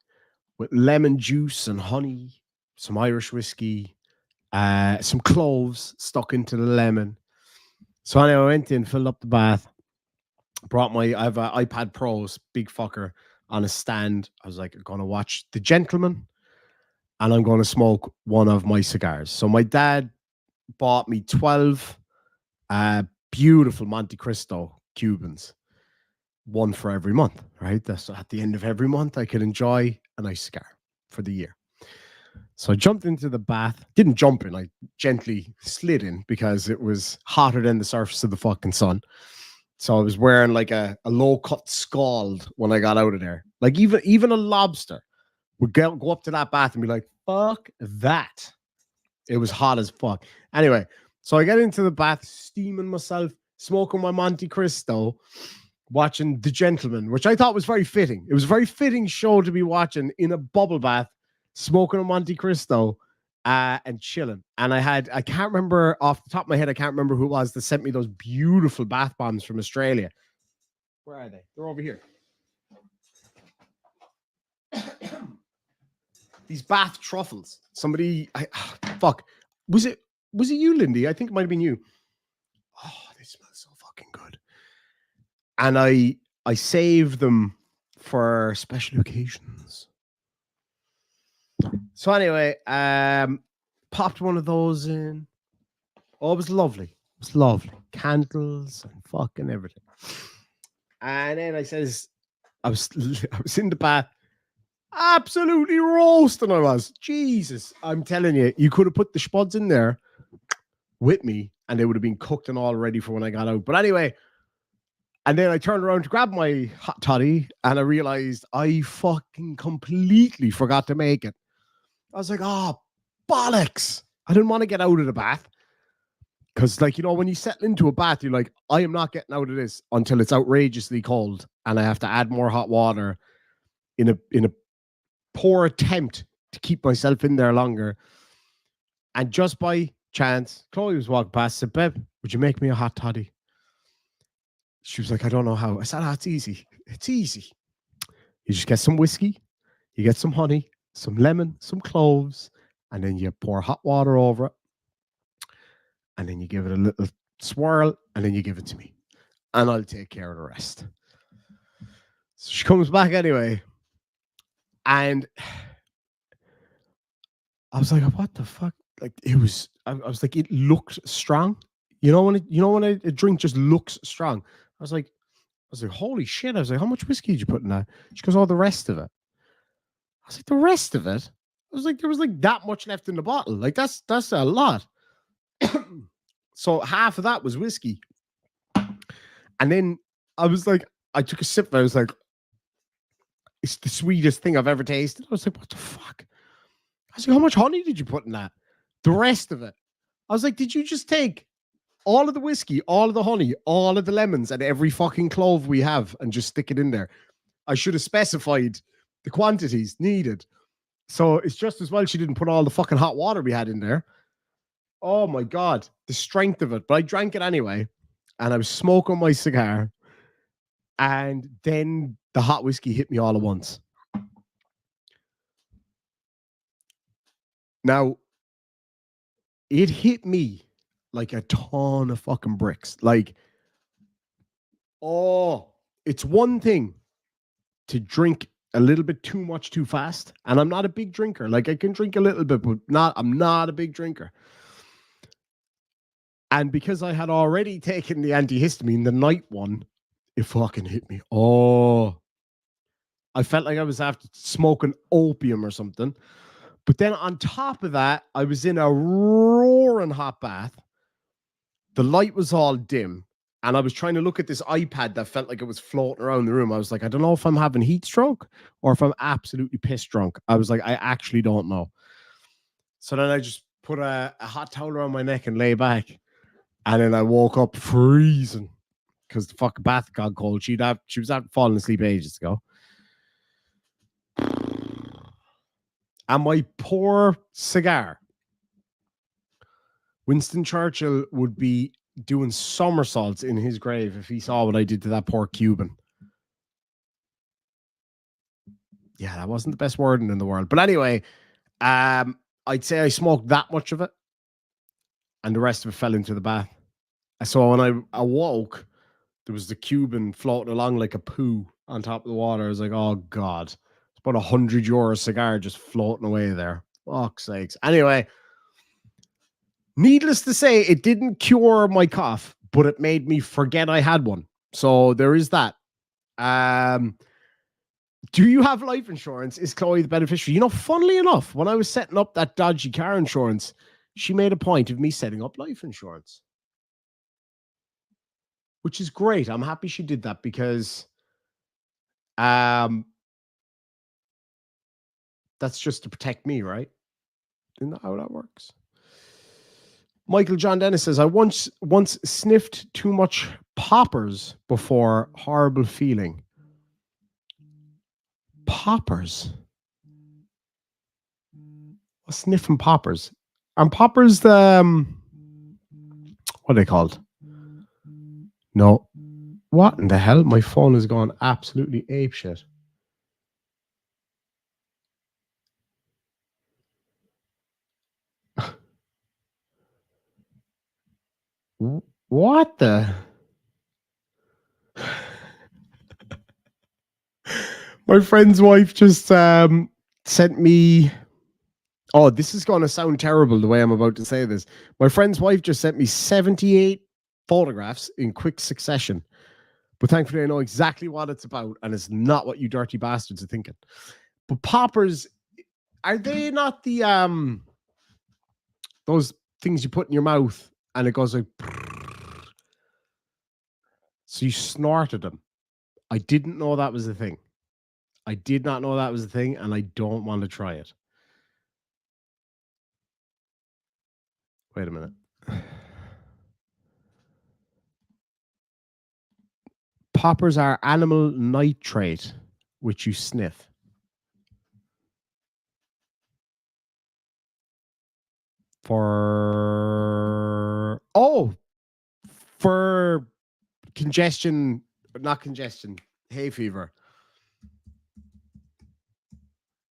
with lemon juice and honey, some Irish whiskey, some cloves stuck into the lemon. So anyway, I went in, filled up the bath, I have an iPad Pro's, big fucker, on a stand. I was like, I'm going to watch The Gentleman and I'm going to smoke one of my cigars. So my dad bought me 12 beautiful Monte Cristo Cubans, one for every month, right? That's at the end of every month, I could enjoy a nice cigar for the year. So I jumped into the bath, didn't jump in, I gently slid in because it was hotter than the surface of the fucking sun. So I was wearing like a low-cut scald when I got out of there. Like even a lobster would go up to that bath and be like, fuck that. It was hot as fuck. Anyway, so I get into the bath, steaming myself, smoking my Monte Cristo, watching The Gentleman, which I thought was very fitting. It was a very fitting show to be watching in a bubble bath, smoking a Monte Cristo and chilling. And I can't remember off the top of my head, I can't remember who it was that sent me those beautiful bath bombs from Australia. Where are they? They're over here. These bath truffles. Somebody, fuck. Was it you, Lindy? I think it might have been you. Oh, they smell so fucking good. And I saved them for special occasions. So anyway, popped one of those in. Oh, it was lovely. It was lovely. Candles and fucking everything. And then I was in the bath, absolutely roasting. I was. Jesus, I'm telling you, you could have put the spuds in there with me and they would have been cooked and all ready for when I got out. But anyway, and then I turned around to grab my hot toddy and I realized I fucking completely forgot to make it. I was like, oh, bollocks. I didn't want to get out of the bath. Because, like, you know, when you settle into a bath, you're like, I am not getting out of this until it's outrageously cold and I have to add more hot water in a poor attempt to keep myself in there longer. And just by chance, Chloe was walking past, said, Babe, would you make me a hot toddy? She was like, I don't know how. I said, it's easy. It's easy. You just get some whiskey, you get some honey, some lemon, some cloves, and then you pour hot water over it. And then you give it a little swirl, and then you give it to me. And I'll take care of the rest. So she comes back anyway. And I was like, what the fuck? Like it was, I was like, it looked strong. You know when a drink just looks strong. I was like, holy shit. I was like, how much whiskey did you put in that? She goes, oh, the rest of it. I was like, the rest of it? I was like, there was like that much left in the bottle. Like that's a lot. So half of that was whiskey. And then I was like, I took a sip and I was like, it's the sweetest thing I've ever tasted. I was like, what the fuck? I was like, how much honey did you put in that? The rest of it. I was like, did you just take all of the whiskey, all of the honey, all of the lemons, and every fucking clove we have and just stick it in there? I should have specified the quantities needed. So it's just as well she didn't put all the fucking hot water we had in there. Oh my God, the strength of it. But I drank it anyway. And I was smoking my cigar. And then the hot whiskey hit me all at once. Now, it hit me like a ton of fucking bricks. Like, oh, it's one thing to drink a little bit too much too fast. And I'm not a big drinker. Like, I can drink a little bit, but I'm not a big drinker. And because I had already taken the antihistamine, the night one, it fucking hit me. Oh, I felt like I was after smoking opium or something. But then on top of that, I was in a roaring hot bath. The light was all dim. And I was trying to look at this iPad that felt like it was floating around the room. I was like, I don't know if I'm having heat stroke or if I'm absolutely pissed drunk. I was like, I actually don't know. So then I just put a hot towel around my neck and lay back. And then I woke up freezing because the fucking bath got cold. She was out falling asleep ages ago. And my poor cigar. Winston Churchill would be doing somersaults in his grave if he saw what I did to that poor Cuban. Yeah, that wasn't the best wording in the world. But anyway, I'd say I smoked that much of it, and the rest of it fell into the bath. So when I awoke, there was the Cuban floating along like a poo on top of the water. I was like, oh God, it's about €100 cigar just floating away there. Fuck's sakes. Anyway, needless to say, it didn't cure my cough, but it made me forget I had one. So there is that. Do you have life insurance? Is Chloe the beneficiary? You know, funnily enough, when I was setting up that dodgy car insurance, she made a point of me setting up life insurance, which is great. I'm happy she did that because that's just to protect me, right? Isn't that how that works? Michael John Dennis says, I once sniffed too much poppers before. Horrible feeling. Poppers? What's sniffing poppers? And poppers the what are they called? No. What in the hell? My phone is gone absolutely apeshit. What the? My friend's wife just sent me. Oh, this is going to sound terrible the way I'm about to say this. My friend's wife just sent me 78 photographs in quick succession. But thankfully, I know exactly what it's about, and it's not what you dirty bastards are thinking. But poppers, are they not the those things you put in your mouth and it goes like? So you snorted them. I didn't know that was a thing. I did not know that was a thing, and I don't want to try it. Wait a minute. Poppers are animal nitrate, which you sniff. For congestion, not congestion, hay fever.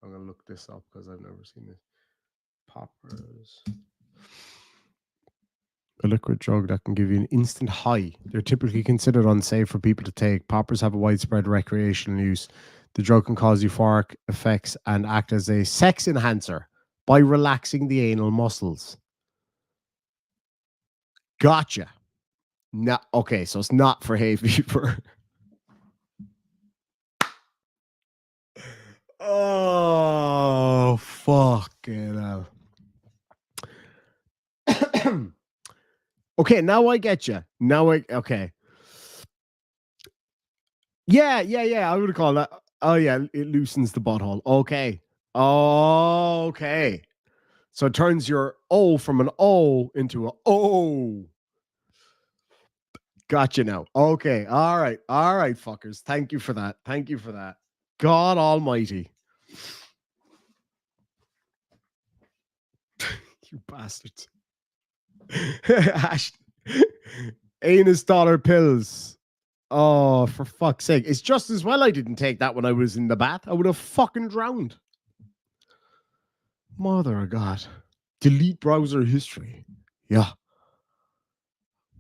I'm gonna look this up because I've never seen this. Poppers. A liquid drug that can give you an instant high. They're typically considered unsafe for people to take. Poppers have a widespread recreational use. The drug can cause euphoric effects and act as a sex enhancer by relaxing the anal muscles. Gotcha. No, okay, so it's not for hay fever. Oh, fucking hell. Okay, now I get you. Okay. Yeah. I would call that. Oh, yeah, it loosens the butthole. Okay. Okay. So it turns your O from an O into a O. Gotcha now. Okay. All right, fuckers. Thank you for that. God almighty. You bastards. Anus dollar pills. Oh, for fuck's sake. It's just as well I didn't take that when I was in the bath. I would have fucking drowned. Mother of God. Delete browser history. Yeah.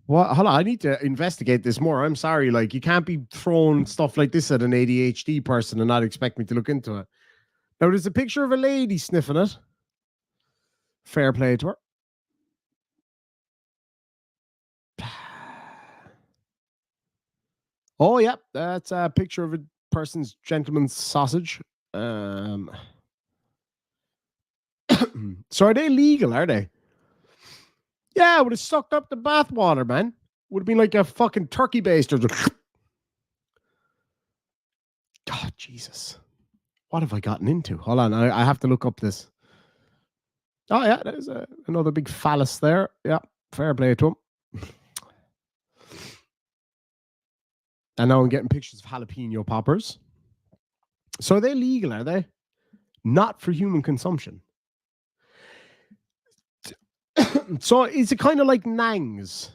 Well, hold on. I need to investigate this more. I'm sorry. Like, you can't be throwing stuff like this at an ADHD person and not expect me to look into it. Now, there's a picture of a lady sniffing it. Fair play to her. Oh, yeah. That's a picture of a person's gentleman's sausage. So are they legal, are they? Yeah, it would have sucked up the bathwater, man. Would have been like a fucking turkey baster. God, Jesus. What have I gotten into? Hold on, I have to look up this. Oh, yeah, there's another big phallus there. Yeah, fair play to him. And now I'm getting pictures of jalapeno poppers. So are they legal, are they? Not for human consumption. So is it kind of like Nangs?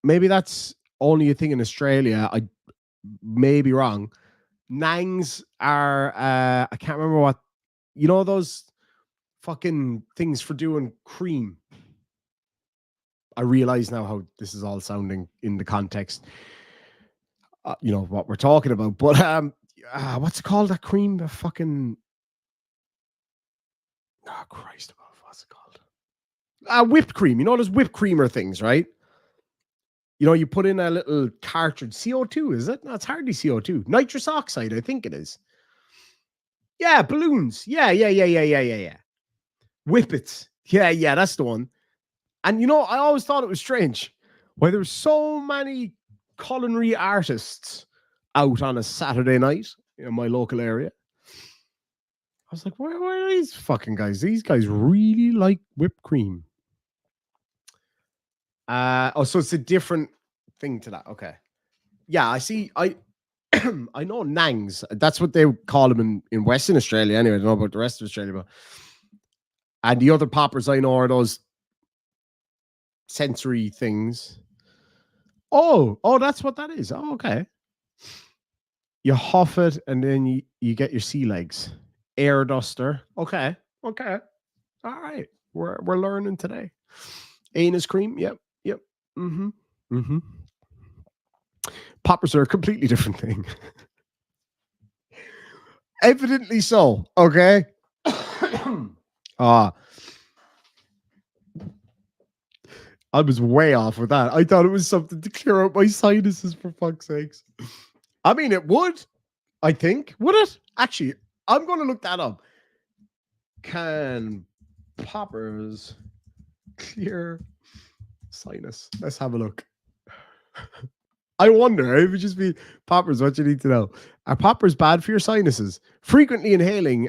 Maybe that's only a thing in Australia. I may be wrong. Nangs are, I can't remember what, you know, those fucking things for doing cream. I realize now how this is all sounding in the context, you know, what we're talking about. But what's it called? That cream? The fucking, oh Christ, what's it called? Whipped cream. You know those whipped creamer things, right? You know, you put in a little cartridge. CO2, is it? No, it's hardly CO2. Nitrous oxide, I think it is. Yeah, balloons. Yeah. Whippets. Yeah, that's the one. And you know, I always thought it was strange why there were so many culinary artists out on a Saturday night in my local area. I was like, where are these fucking guys? These guys really like whipped cream. So it's a different thing to that. Okay. Yeah, I see. I know Nangs. That's what they call them in Western Australia. Anyway, I don't know about the rest of Australia, but and the other poppers I know are those sensory things. Oh, that's what that is. Oh, okay. You huff it and then you get your sea legs. Air duster. Okay. All right. We're learning today. Anus cream. Yep. Mm-hmm. Poppers are a completely different thing. Evidently so. Okay. I was way off with that. I thought it was something to clear out my sinuses, for fuck's sakes. I mean, it would. I think. Would it? Actually, I'm going to look that up. Can poppers clear sinus? Let's have a look. I wonder, it would just be poppers, what you need to know. Are poppers bad for your sinuses? Frequently inhaling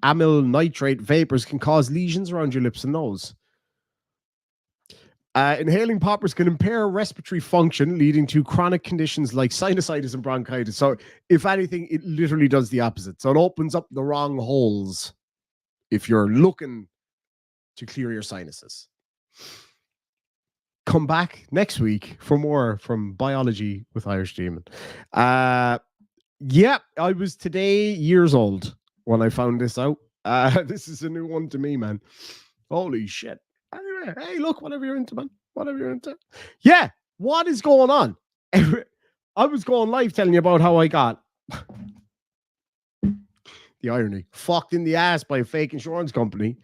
amyl nitrate vapors can cause lesions around your lips and nose. Inhaling poppers can impair respiratory function, leading to chronic conditions like sinusitis and bronchitis. So, if anything, it literally does the opposite. So, it opens up the wrong holes if you're looking to clear your sinuses. Come back next week for more from Biology with Irish Demon. I was today years old. when I found this out. This is a new one to me, man. Holy shit. Anyway, hey, look, whatever you're into, man. Whatever you're into. Yeah, what is going on? I was going live telling you about how I got the irony fucked in the ass by a fake insurance company.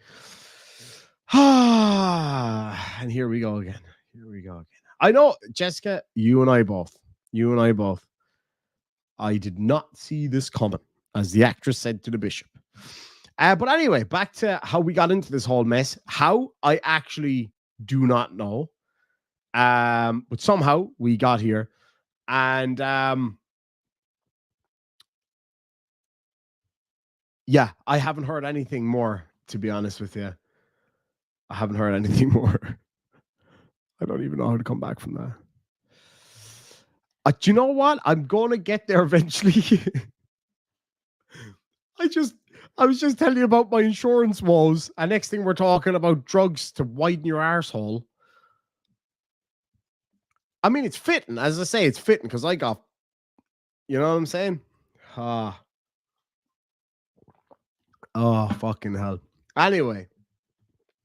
And here we go again. Here we go again. I know, Jessica, you and I both. I did not see this coming, as the actress said to the bishop. But anyway, back to how we got into this whole mess. How, I actually do not know. But somehow we got here. And yeah, I haven't heard anything more, to be honest with you. I haven't heard anything more. I don't even know how to come back from that. Do you know what? I'm going to get there eventually. I was just telling you about my insurance woes, and next thing we're talking about drugs to widen your arsehole. I mean, it's fitting. As I say, it's fitting because I got, you know what I'm saying? Oh, fucking hell. Anyway,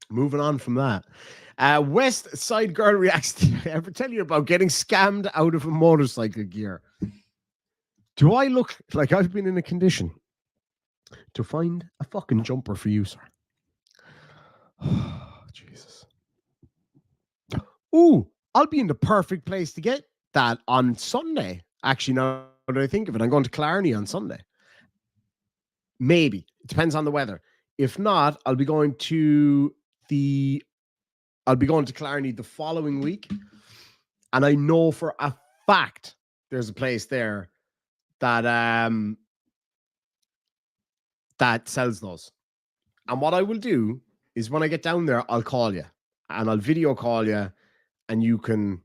moving on from that. West Side Girl reacts to ever tell you about getting scammed out of a motorcycle gear. Do I look like I've been in a condition to find a fucking jumper for you, sir? Oh, Jesus. Ooh, I'll be in the perfect place to get that on Sunday. Actually, now that I think of it, I'm going to Clarny on Sunday. Maybe. It depends on the weather. If not, I'll be going to Clarny the following week. And I know for a fact there's a place there that that sells those. And what I will do is when I get down there, I'll call you and I'll video call you, and you can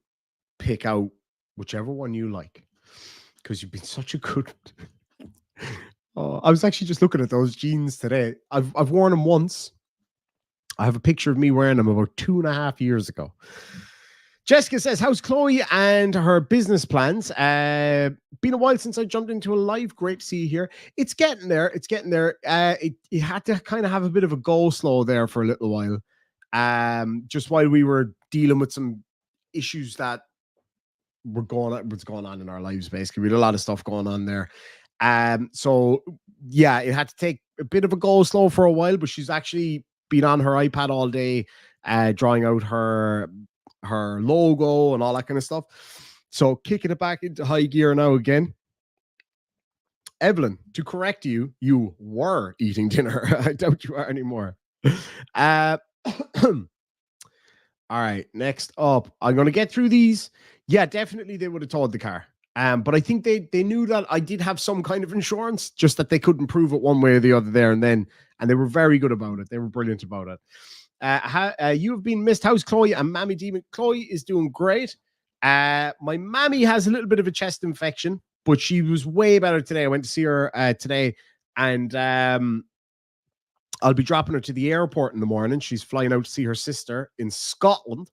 pick out whichever one you like, because you've been such a good. Oh, I was actually just looking at those jeans today. I've worn them once. I have a picture of me wearing them about 2.5 years ago. Jessica says, how's Chloe and her business plans? Been a while since I jumped into a live. Great to see you here. It's getting there. It had to kind of have a bit of a go slow there for a little while. Just while we were dealing with some issues that were what's going on in our lives, basically. We had a lot of stuff going on there. So yeah, it had to take a bit of a go slow for a while, but she's actually been on her iPad all day, drawing out her logo and all that kind of stuff. So kicking it back into high gear now again. Evelyn, to correct you, you were eating dinner. I doubt you are anymore. All right, next up, I'm going to get through these. Yeah, definitely they would have towed the car. But I think they knew that I did have some kind of insurance, just that they couldn't prove it one way or the other there and then. And they were very good about it. They were brilliant about it. You have been missed. How's Chloe and Mammy Demon? Chloe is doing great. My Mammy has a little bit of a chest infection, but she was way better today. I went to see her today, and I'll be dropping her to the airport in the morning. She's flying out to see her sister in Scotland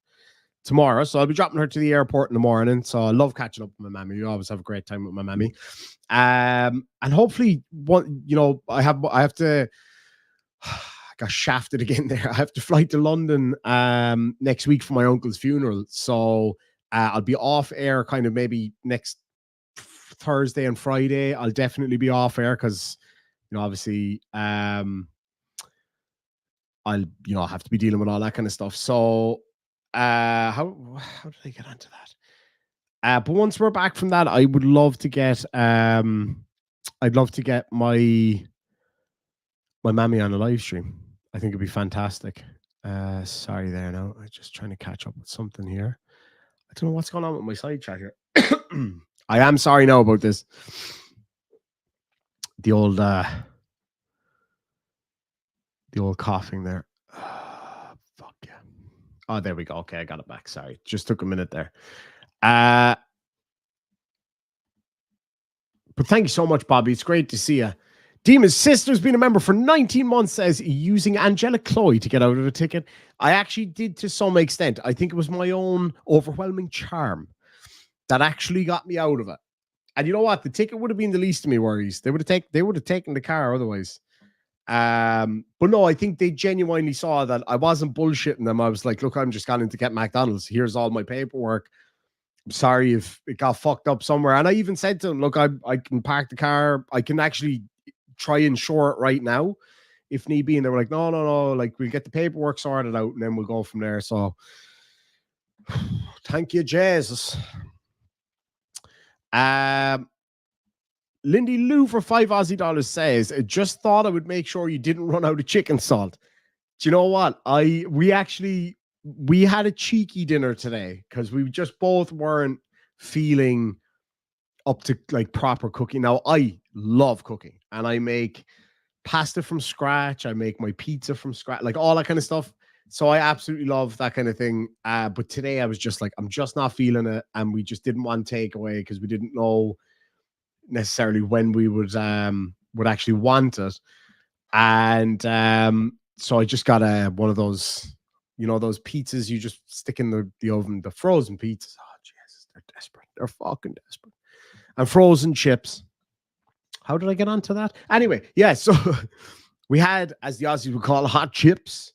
tomorrow, so I'll be dropping her to the airport in the morning. So I love catching up with my Mammy. You always have a great time with my Mammy. And hopefully, I have to. I got shafted again there. I have to fly to London next week for my uncle's funeral. So I'll be off air kind of maybe next Thursday and Friday. I'll definitely be off air because, obviously I'll have to be dealing with all that kind of stuff. So how did I get onto that? But once we're back from that, I would love to get I'd love to get my Mammy on a live stream. I think it'd be fantastic. Sorry there now. I'm just trying to catch up with something here. I don't know what's going on with my side chat here. I am sorry now about this. The old coughing there. Fuck yeah. Oh, there we go. Okay, I got it back. Sorry. Just took a minute there. But thank you so much, Bobby. It's great to see you. Demon's sister's been a member for 19 months, says using Angelic Chloe to get out of the ticket. I actually did to some extent. I think it was my own overwhelming charm that actually got me out of it. And you know what? The ticket would have been the least of my worries. They would have taken the car otherwise. But no, I think they genuinely saw that I wasn't bullshitting them. I was like, look, I'm just going to get McDonald's. Here's all my paperwork. I'm sorry if it got fucked up somewhere. And I even said to them, look, I can park the car. I can actually try and insure it right now if need be. And they were like, no. Like, we'll get the paperwork sorted out and then we'll go from there. So thank you, Jesus. Lindy Lou for $5 Aussie says, I just thought I would make sure you didn't run out of chicken salt. Do you know what? We had a cheeky dinner today because we just both weren't feeling up to like proper cooking. Now, I love cooking and I make pasta from scratch. I make my pizza from scratch, like all that kind of stuff. So I absolutely love that kind of thing. But today I was just like, I'm just not feeling it. And we just didn't want takeaway because we didn't know necessarily when we would actually want it. And so I just got one of those, you know, those pizzas you just stick in the oven, the frozen pizzas. Oh, Jesus, they're desperate. They're fucking desperate. And frozen chips. How did I get onto that? Anyway, yeah, so we had, as the Aussies would call, hot chips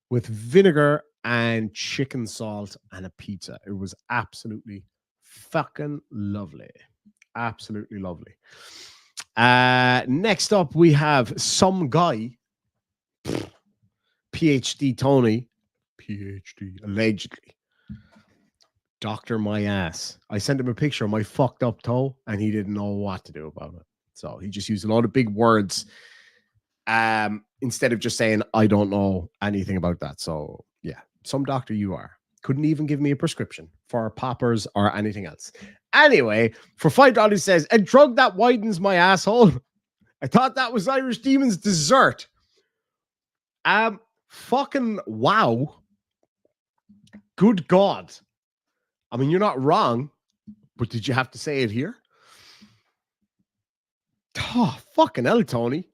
with vinegar and chicken salt and a pizza. It was absolutely fucking lovely. Absolutely lovely. Next up, we have some guy, PhD Tony, PhD, allegedly, doctor my ass. I sent him a picture of my fucked up toe, and he didn't know what to do about it. So he just used a lot of big words instead of just saying, I don't know anything about that. So, yeah, some doctor you are. Couldn't even give me a prescription for poppers or anything else. Anyway, for $5, says, a drug that widens my asshole. I thought that was Irish Demon's dessert. Fucking wow. Good God. I mean, you're not wrong, but did you have to say it here? Oh, fucking hell, Tony.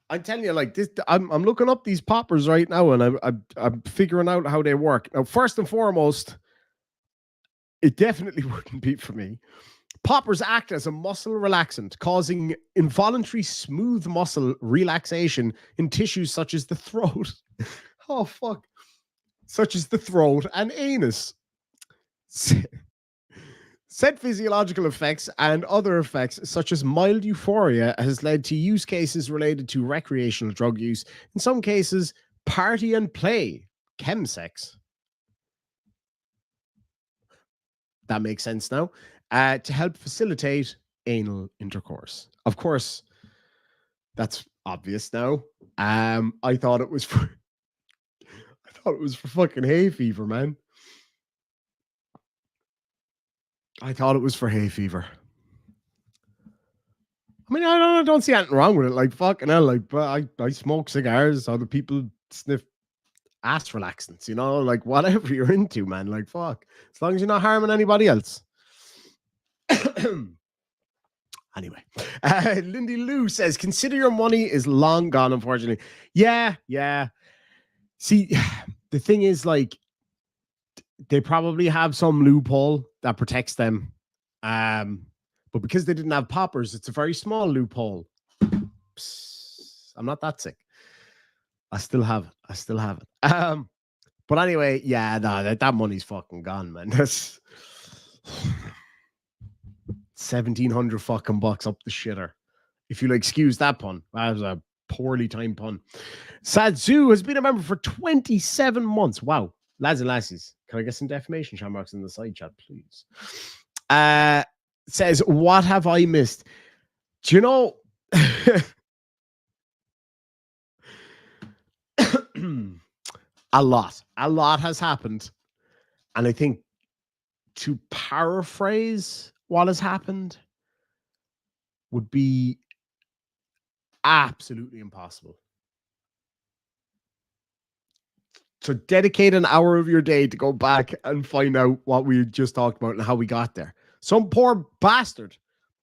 I'm telling you, like this, I'm looking up these poppers right now, and I'm figuring out how they work. Now, first and foremost, it definitely wouldn't be for me. Poppers act as a muscle relaxant, causing involuntary smooth muscle relaxation in tissues such as the throat. Oh, fuck. Such as the throat and anus. Said physiological effects and other effects, such as mild euphoria, has led to use cases related to recreational drug use. In some cases, party and play, chemsex. That makes sense now. To help facilitate anal intercourse. Of course, that's obvious now. I thought it was for fucking hay fever, man. I thought it was for hay fever. I mean, I don't see anything wrong with it. Like, fucking hell, like, but I smoke cigars. Other people sniff ass relaxants, you know, like whatever you're into, man. Like, fuck. As long as you're not harming anybody else. Anyway, Lindy Lou says, consider your money is long gone, unfortunately. Yeah. See, the thing is, like, they probably have some loophole that protects them. But because they didn't have poppers, it's a very small loophole. Psst, I'm not that sick. I still have it. But anyway, yeah, no, that money's fucking gone, man. That's 1,700 fucking bucks up the shitter. If you'll excuse that pun. That was a poorly timed pun. Sadzu has been a member for 27 months. Wow. Lads and lassies, can I get some defamation shamrocks in the side chat, please? Says, what have I missed? Do you know? A lot has happened. And I think to paraphrase what has happened would be absolutely impossible. So dedicate an hour of your day to go back and find out what we just talked about and how we got there. Some poor bastard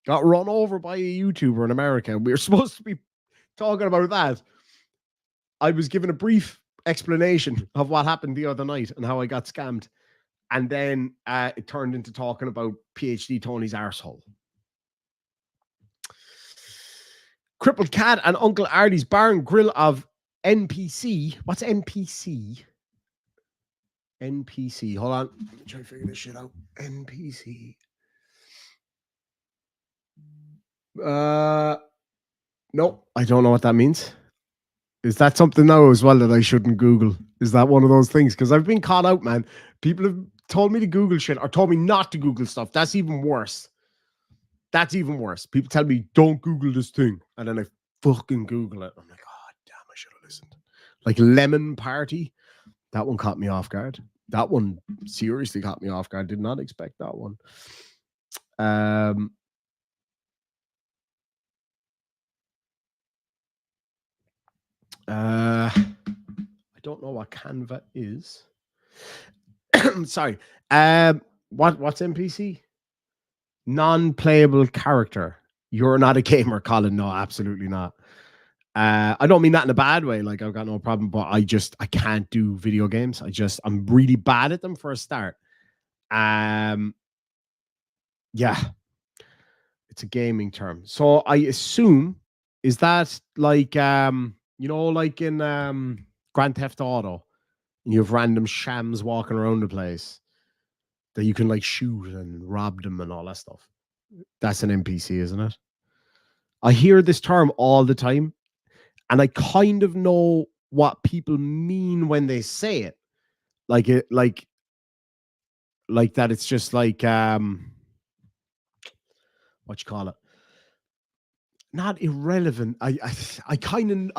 got run over by a YouTuber in America. We were supposed to be talking about that. I was given a brief explanation of what happened the other night and how I got scammed. And then it turned into talking about PhD Tony's arsehole. Crippled Cat and Uncle Artie's Bar and Grill of NPC. What's NPC? NPC. Hold on. Let me try to figure this shit out. NPC. No, I don't know what that means. Is that something now as well that I shouldn't Google? Is that one of those things? Because I've been caught out, man. People have told me to Google shit or told me not to Google stuff. That's even worse. That's even worse. People tell me, don't Google this thing. And then I fucking Google it. I'm like, oh, damn, I should have listened. Like Lemon Party. That one caught me off guard. That one seriously caught me off guard. Did not expect that one. I don't know what Canva is. Sorry. What's NPC? Non-playable character. You're not a gamer, Colin. No, absolutely not. I don't mean that in a bad way. Like, I've got no problem, but I can't do video games. I'm really bad at them for a start. Yeah, it's a gaming term. So I assume, is that like, like in Grand Theft Auto, you have random shams walking around the place that you can like shoot and rob them and all that stuff. That's an NPC, isn't it? I hear this term all the time, and I kind of know what people mean when they say it. Like that it's just like what you call it? Not irrelevant. I kind of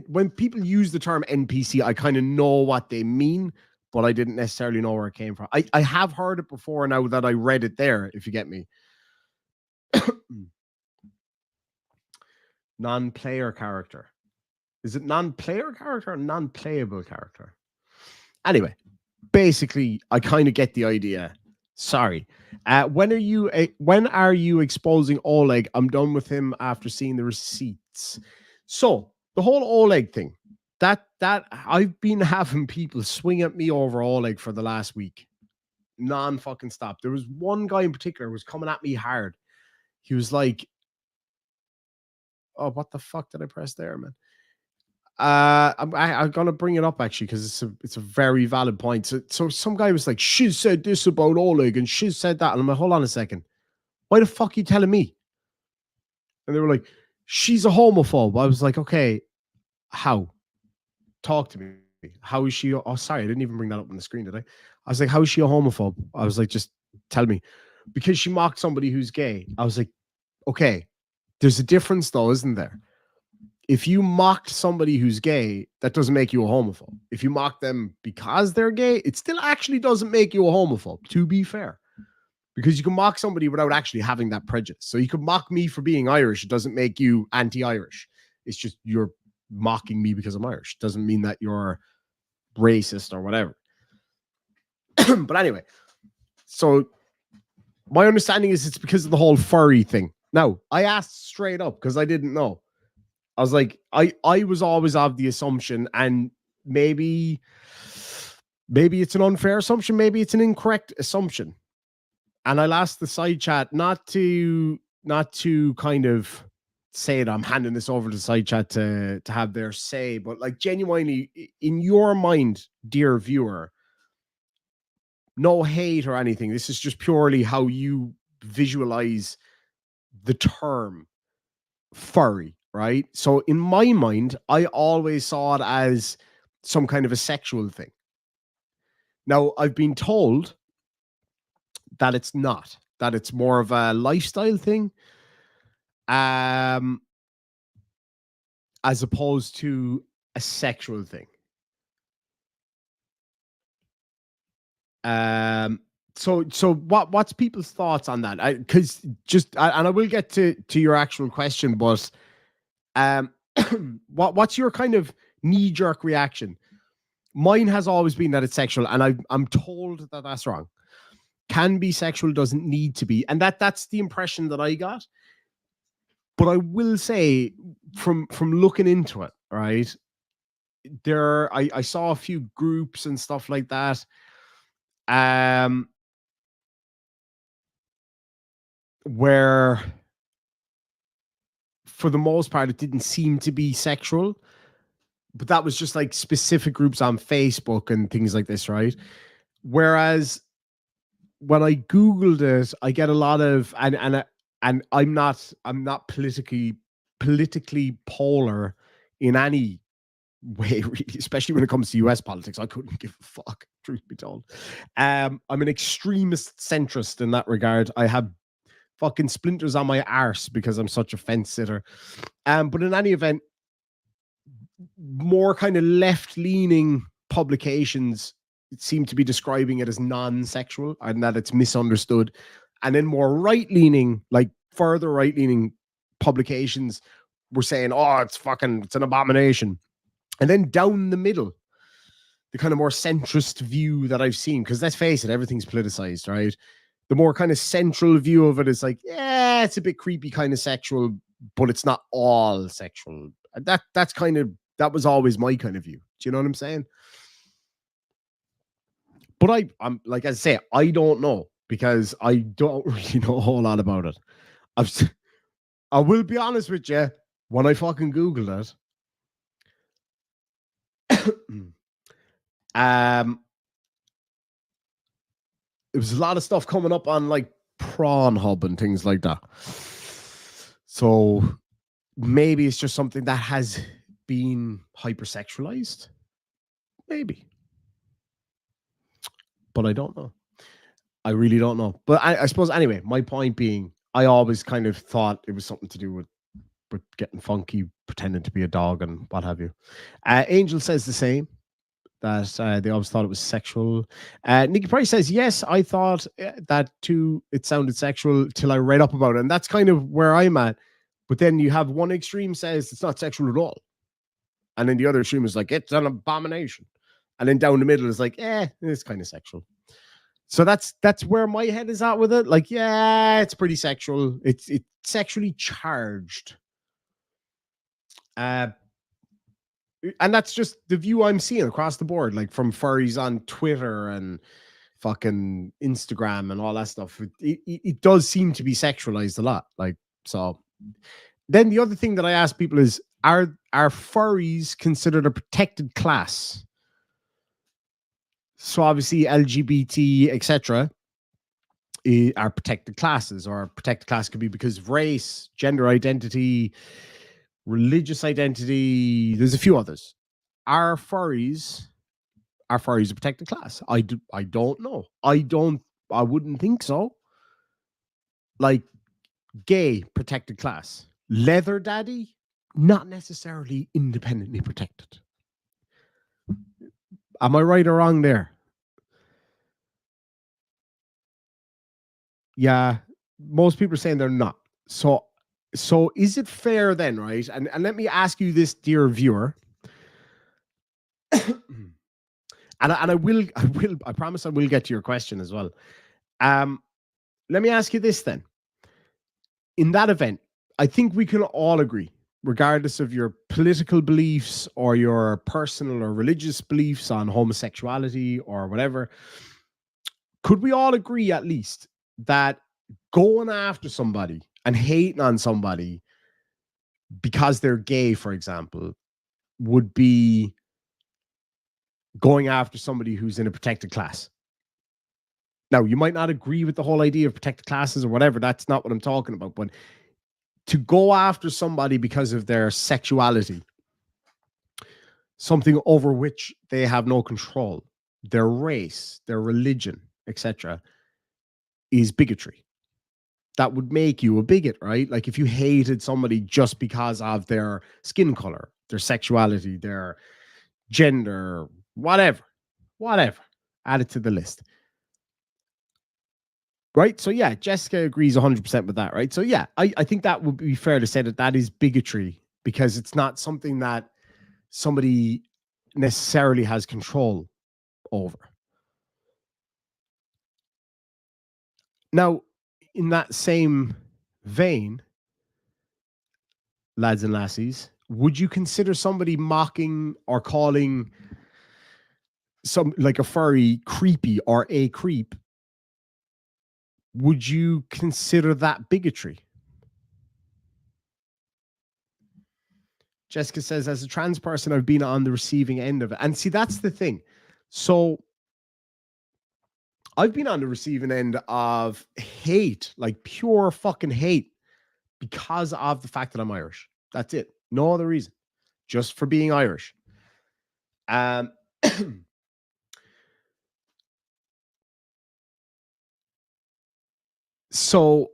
when people use the term NPC, I kind of know what they mean, but I didn't necessarily know where it came from. I have heard it before now that I read it there, if you get me. Non-player character. Is it non-player character or non-playable character? Anyway, basically, I kind of get the idea. Sorry. When are you exposing Oleg? I'm done with him after seeing the receipts. So the whole Oleg thing, that I've been having people swing at me over Oleg for the last week. Non-fucking stop. There was one guy in particular who was coming at me hard. He was like, oh, what the fuck did I press there, man? I'm gonna bring it up actually because it's a very valid point. So some guy was like, she said this about Oleg and she said that, and I'm like, hold on a second, why the fuck are you telling me? And they were like, she's a homophobe. I was like, okay, how? Talk to me. How is she? Oh, sorry, I didn't even bring that up on the screen, did I? I was like, how is she a homophobe? I was like, just tell me. Because she mocked somebody who's gay. I was like, okay, there's a difference though, isn't there? If you mocked somebody who's gay, that doesn't make you a homophobe. If you mock them because they're gay, it still actually doesn't make you a homophobe, to be fair. Because you can mock somebody without actually having that prejudice. So you could mock me for being Irish. It doesn't make you anti-Irish. It's just you're mocking me because I'm Irish. It doesn't mean that you're racist or whatever. But anyway, so my understanding is it's because of the whole furry thing. Now, I asked straight up because I didn't know. I was like, I was always of the assumption, and maybe it's an unfair assumption, maybe it's an incorrect assumption. And I'll ask the side chat not to kind of say that I'm handing this over to the side chat to have their say, but like genuinely in your mind, dear viewer, no hate or anything. This is just purely how you visualize the term furry, right? So in my mind, I always saw it as some kind of a sexual thing. Now, I've been told that it's not, that it's more of a lifestyle thing, as opposed to a sexual thing. So what's people's thoughts on that? Because and I will get to your actual question, but what's your kind of knee-jerk reaction? Mine has always been that it's sexual, and I'm told that that's wrong. Can be sexual, doesn't need to be, and that's the impression that I got. But I will say, from looking into it, right, I saw a few groups and stuff like that, where for the most part, it didn't seem to be sexual, but that was just like specific groups on Facebook and things like this, right? Whereas when I Googled it, I get a lot of, and I'm not politically polar in any way, really, especially when it comes to US politics. I couldn't give a fuck, truth be told. I'm an extremist centrist in that regard. I have fucking splinters on my arse because I'm such a fence sitter. But in any event, more kind of left-leaning publications seem to be describing it as non-sexual and that it's misunderstood. And then more right-leaning, like further right-leaning publications were saying, oh, it's an abomination. And then down the middle, the kind of more centrist view that I've seen, because let's face it, everything's politicized, right? The more kind of central view of it is like, yeah, it's a bit creepy, kind of sexual, but it's not all sexual. That was always my kind of view. Do you know what I'm saying? But I'm like I say, I don't know because I don't really know a whole lot about it. I will be honest with you, when I fucking Googled it, there was a lot of stuff coming up on like Pornhub and things like that. So maybe it's just something that has been hypersexualized. Maybe. But I don't know. I really don't know. But I suppose anyway, my point being, I always kind of thought it was something to do with getting funky, pretending to be a dog and what have you. Angel says the same, that they always thought it was sexual. Nikki Price says, yes, I thought that too, it sounded sexual till I read up about it. And that's kind of where I'm at. But then you have one extreme says it's not sexual at all. And then the other extreme is like, it's an abomination. And then down the middle is like, it's kind of sexual. So that's where my head is at with it. Like, yeah, it's pretty sexual. It's sexually charged. And that's just the view I'm seeing across the board, like from furries on Twitter and fucking Instagram and all that stuff. It does seem to be sexualized a lot. Like, so then the other thing that I ask people is, are furries considered a protected class? So obviously LGBT, etc., are protected classes, or protected class could be because of race, gender identity, religious identity. There's a few others. Are furries a protected class? I don't know. I wouldn't think so. Like gay, protected class. Leather daddy, not necessarily independently protected. Am I right or wrong there? Yeah, most people are saying they're not. So is it fair then, right? And let me ask you this, dear viewer. and I promise I will get to your question as well. Let me ask you this then. In that event, I think we can all agree, regardless of your political beliefs or your personal or religious beliefs on homosexuality or whatever, could we all agree at least that going after somebody and hating on somebody because they're gay, for example, would be going after somebody who's in a protected class? Now, you might not agree with the whole idea of protected classes or whatever. That's not what I'm talking about. But to go after somebody because of their sexuality, something over which they have no control, their race, their religion, etc., is bigotry. That would make you a bigot, right? Like if you hated somebody just because of their skin color, their sexuality, their gender, whatever, add it to the list. Right? So yeah, Jessica agrees 100% with that, right? So yeah, I think that would be fair to say that is bigotry because it's not something that somebody necessarily has control over. Now, in that same vein, lads and lassies, would you consider somebody mocking or calling some like a furry creepy or a creep? Would you consider that bigotry? Jessica says, as a trans person, I've been on the receiving end of it. And see, that's the thing. So I've been on the receiving end of hate, like pure fucking hate, because of the fact that I'm Irish. That's it. No other reason. Just for being Irish. So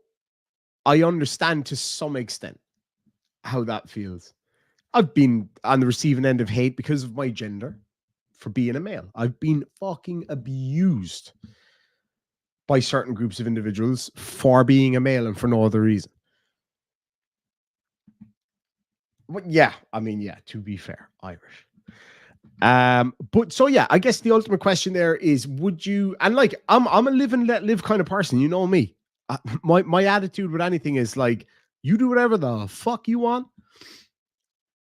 I understand to some extent how that feels. I've been on the receiving end of hate because of my gender, for being a male. I've been fucking abused by certain groups of individuals for being a male and for no other reason. But yeah, I mean, yeah, to be fair, Irish. But so yeah, I guess the ultimate question there is, would you, and like I'm a live and let live kind of person, you know me. My attitude with anything is like, you do whatever the fuck you want.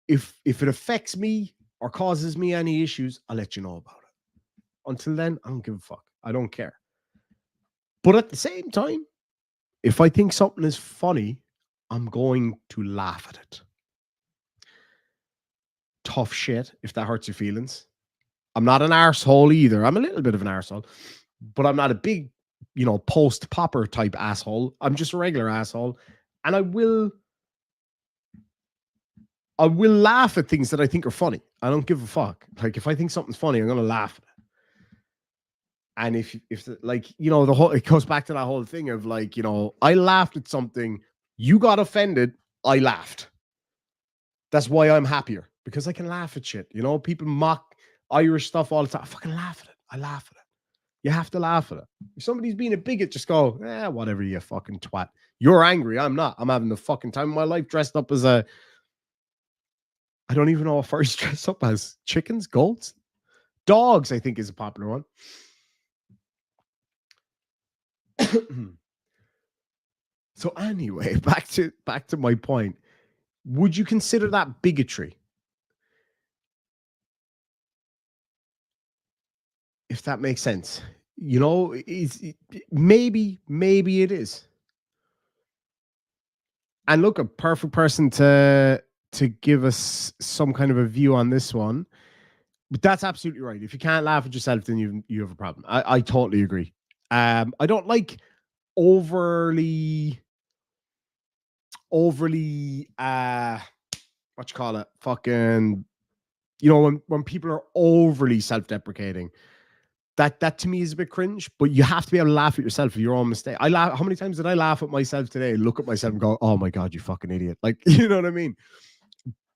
If it affects me or causes me any issues, I'll let you know about it. Until then, I don't give a fuck. I don't care. But at the same time, if I think something is funny, I'm going to laugh at it. Tough shit, if that hurts your feelings. I'm not an arsehole either. I'm a little bit of an arsehole, but I'm not a big, post-popper type asshole. I'm just a regular asshole. And I will laugh at things that I think are funny. I don't give a fuck. Like, if I think something's funny, I'm going to laugh at it. And if the whole, it goes back to that whole thing of like, I laughed at something, you got offended, I laughed. That's why I'm happier, because I can laugh at shit. People mock Irish stuff all the time. I fucking laugh at it. I laugh at it. You have to laugh at it. If somebody's being a bigot, just go, whatever, you fucking twat. You're angry. I'm not. I'm having the fucking time of my life dressed up as I don't even know what furries dress up as. Chickens, goats, dogs, I think is a popular one. So anyway, back to my point. Would you consider that bigotry? If that makes sense. Maybe it is. And look, a perfect person to give us some kind of a view on this one. But that's absolutely right. If you can't laugh at yourself, then you have a problem. I totally agree. I don't like overly what you call it, fucking, when people are overly self-deprecating. That to me is a bit cringe, but you have to be able to laugh at yourself for your own mistake. I laugh. How many times did I laugh at myself today? Look at myself and go, "Oh my god, you fucking idiot!" Like, you know what I mean?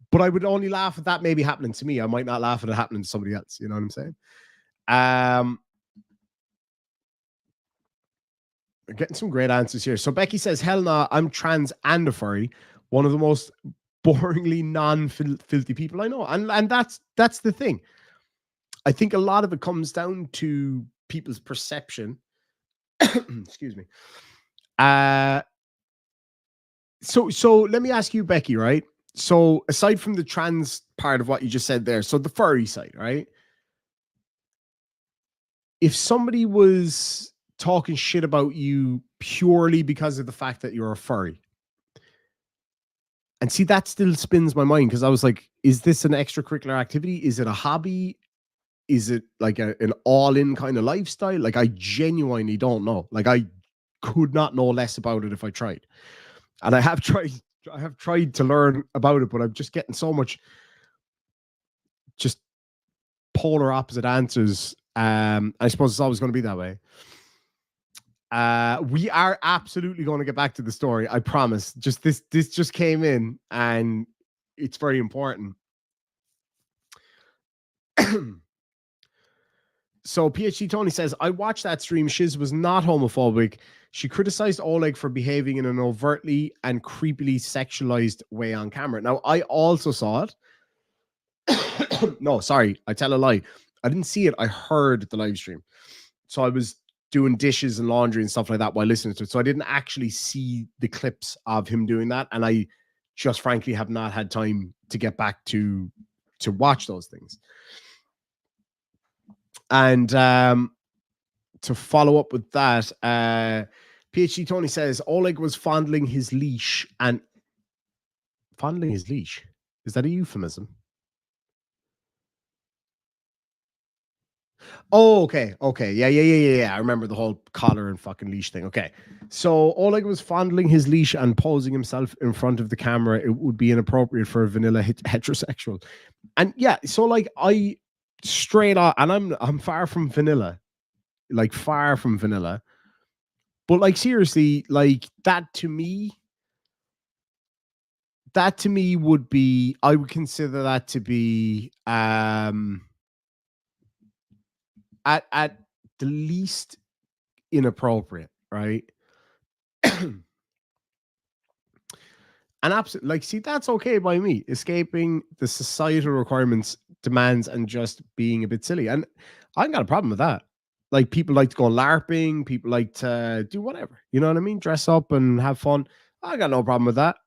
But I would only laugh at that maybe happening to me. I might not laugh at it happening to somebody else. You know what I'm saying? Getting some great answers here. So Becky says, "Hell nah, I'm trans and a furry. One of the most boringly non-filthy people I know." And that's the thing. I think a lot of it comes down to people's perception. Excuse me. So let me ask you, Becky, right? So aside from the trans part of what you just said there, so the furry side, right? If somebody was talking shit about you purely because of the fact that you're a furry, and see, that still spins my mind, because I was like, is this an extracurricular activity? Is it a hobby? Is it like an all-in kind of lifestyle? Like, I genuinely don't know. Like, I could not know less about it if I tried. And I have tried to learn about it, but I'm just getting so much just polar opposite answers. I suppose it's always going to be that way. We are absolutely going to get back to the story. I promise. Just this just came in and it's very important. So PhD Tony says, I watched that stream. Shiz was not homophobic. She criticized Oleg for behaving in an overtly and creepily sexualized way on camera. Now, I also saw it. No, sorry. I tell a lie. I didn't see it. I heard the live stream. So I was doing dishes and laundry and stuff like that while listening to it. So I didn't actually see the clips of him doing that. And I just frankly have not had time to get back to watch those things. And to follow up with that, PhD Tony says Oleg was fondling his leash. Is that a euphemism? Oh, okay, okay, yeah, yeah, yeah, yeah, yeah. I remember the whole collar and fucking leash thing. Okay, so Oleg was fondling his leash and posing himself in front of the camera. It would be inappropriate for a vanilla heterosexual, and yeah, so like I straight on, and I'm far from vanilla, like far from vanilla, but like seriously, like that to me would be, I would consider that to be at the least inappropriate, right? And absolutely, like, see, that's okay by me. Escaping the societal requirements, demands, and just being a bit silly. And I ain't got a problem with that. Like, people like to go LARPing, people like to do whatever. You know what I mean? Dress up and have fun. I got no problem with that.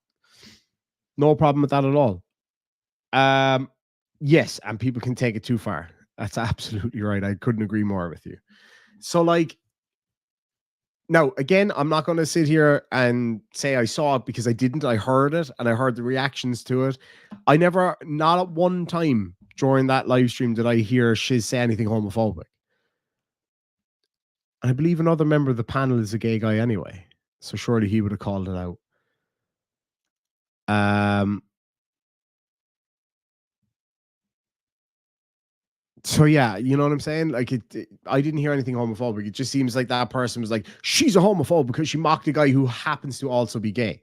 No problem with that at all. Um, yes, and people can take it too far. That's absolutely right. I couldn't agree more with you. So, like, now, again, I'm not going to sit here and say I saw it because I didn't. I heard it and I heard the reactions to it. I never, not at one time during that live stream did I hear Shiz say anything homophobic. And I believe another member of the panel is a gay guy anyway. So surely he would have called it out. Um, so yeah, you know what I'm saying? Like I didn't hear anything homophobic. It just seems like that person was like, she's a homophobe because she mocked a guy who happens to also be gay.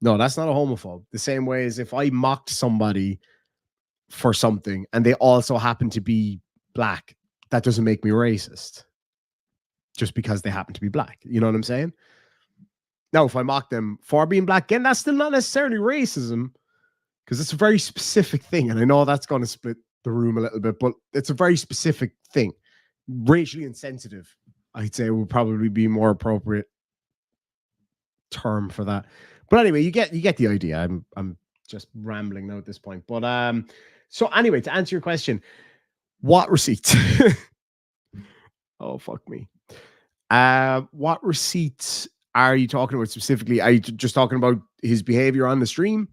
No, that's not a homophobe. The same way as if I mocked somebody for something and they also happen to be black, that doesn't make me racist just because they happen to be black. You know what I'm saying? Now, if I mock them for being black, again, that's still not necessarily racism because it's a very specific thing. And I know that's going to split the room a little bit, but it's a very specific thing. Racially insensitive, I'd say, would probably be more appropriate term for that. But anyway, you get the idea. I'm just rambling now at this point. But so anyway, to answer your question, what receipts? Oh fuck me. What receipts are you talking about specifically? Are you just talking about his behavior on the stream?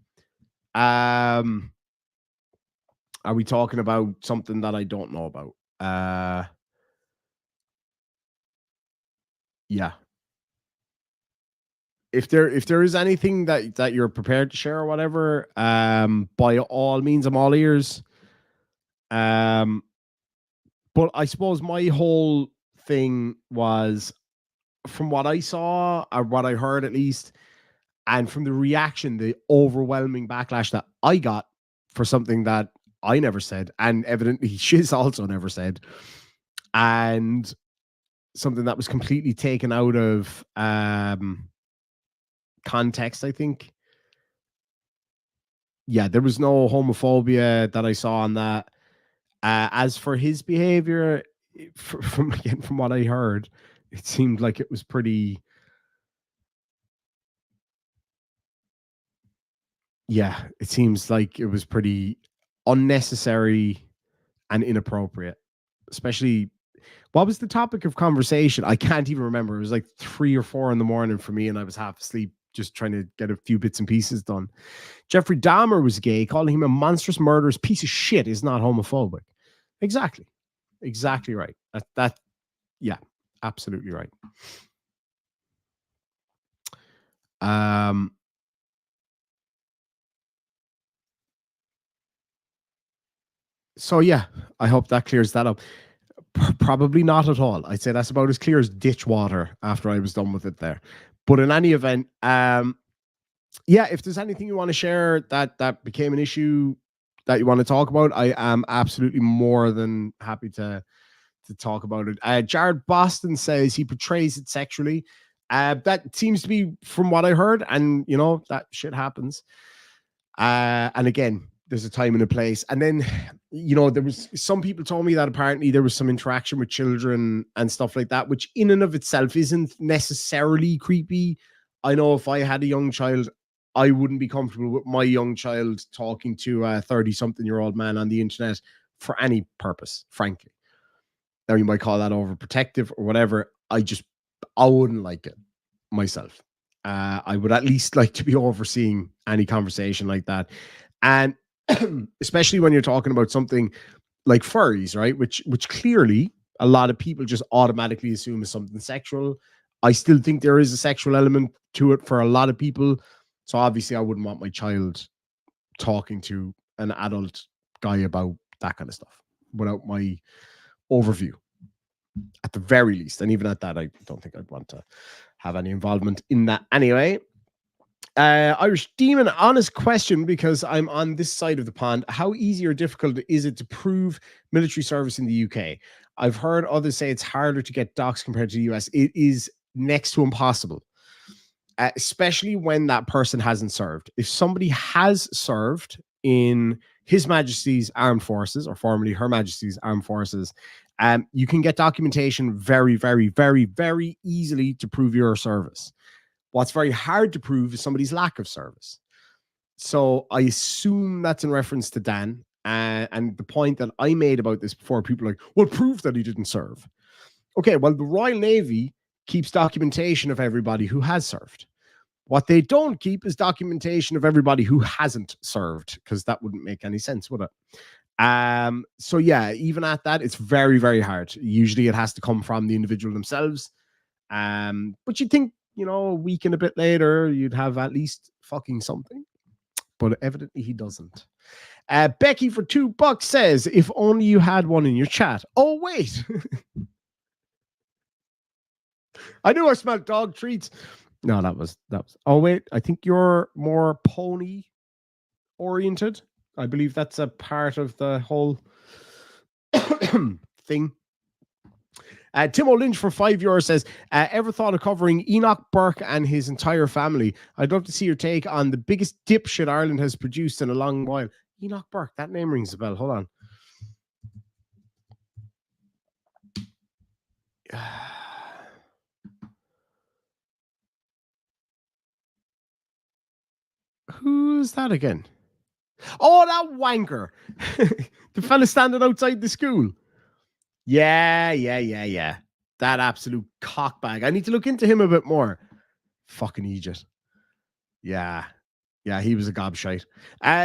Are we talking about something that I don't know about? Yeah. If there is anything that you're prepared to share or whatever, by all means, I'm all ears. But I suppose my whole thing was, from what I saw or what I heard at least, and from the reaction, the overwhelming backlash that I got for something that I never said, and evidently she's also never said, and something that was completely taken out of context, I think. Yeah, there was no homophobia that I saw on that. As for his behavior, from again, from what I heard, it seemed like it was pretty. Yeah, it seems like it was pretty unnecessary and inappropriate. Especially, what was the topic of conversation? I can't even remember. It was like 3 or 4 in the morning for me, and I was half asleep, just trying to get a few bits and pieces done. Jeffrey Dahmer was gay. Calling him a monstrous, murderous piece of shit is not homophobic. Exactly, exactly right. That yeah, absolutely right. Um, so yeah, I hope that clears that up. Probably not at all. I'd say that's about as clear as ditch water after I was done with it there. But in any event, yeah, if there's anything you want to share that became an issue that you want to talk about, I am absolutely more than happy to talk about it. Jared Boston says he portrays it sexually. That seems to be from what I heard, and you know that shit happens. And again, there's a time and a place. And then, you know, there was some people told me that apparently there was some interaction with children and stuff like that, which in and of itself isn't necessarily creepy. I know if I had a young child, I wouldn't be comfortable with my young child talking to a 30-something-year-old man on the internet for any purpose, frankly. Now, you might call that overprotective or whatever. I wouldn't like it myself. I would at least like to be overseeing any conversation like that. And especially when you're talking about something like furries, right? Which clearly a lot of people just automatically assume is something sexual. I still think there is a sexual element to it for a lot of people. So obviously, I wouldn't want my child talking to an adult guy about that kind of stuff without my overview, at the very least. And even at that, I don't think I'd want to have any involvement in that anyway. Irish Demon, honest question, because I'm on this side of the pond. How easy or difficult is it to prove military service in the UK? I've heard others say it's harder to get docs compared to the US. It is next to impossible, especially when that person hasn't served. If somebody has served in His Majesty's Armed Forces, or formerly Her Majesty's Armed Forces, you can get documentation very, very, very, very easily to prove your service. What's very hard to prove is somebody's lack of service. So I assume that's in reference to Dan. And the point that I made about this before, people are like, well, prove that he didn't serve. Okay, well, the Royal Navy keeps documentation of everybody who has served. What they don't keep is documentation of everybody who hasn't served, because that wouldn't make any sense, would it? So yeah, even at that, it's very, very hard. Usually it has to come from the individual themselves. But you'd think, a week and a bit later, you'd have at least fucking something. But evidently he doesn't. Becky for $2 says, if only you had one in your chat. Oh, wait. I knew I smelled dog treats. No, that was. Oh, wait. I think you're more pony oriented. I believe that's a part of the whole thing. Timo Lynch for €5 says, ever thought of covering Enoch Burke and his entire family? I'd love to see your take on the biggest dipshit Ireland has produced in a long while. Enoch Burke, that name rings a bell. Hold on. Who's that again? Oh, that wanker. The fella standing outside the school. Yeah. That absolute cockbag. I need to look into him a bit more. Fucking Egypt. Yeah, he was a gobshite.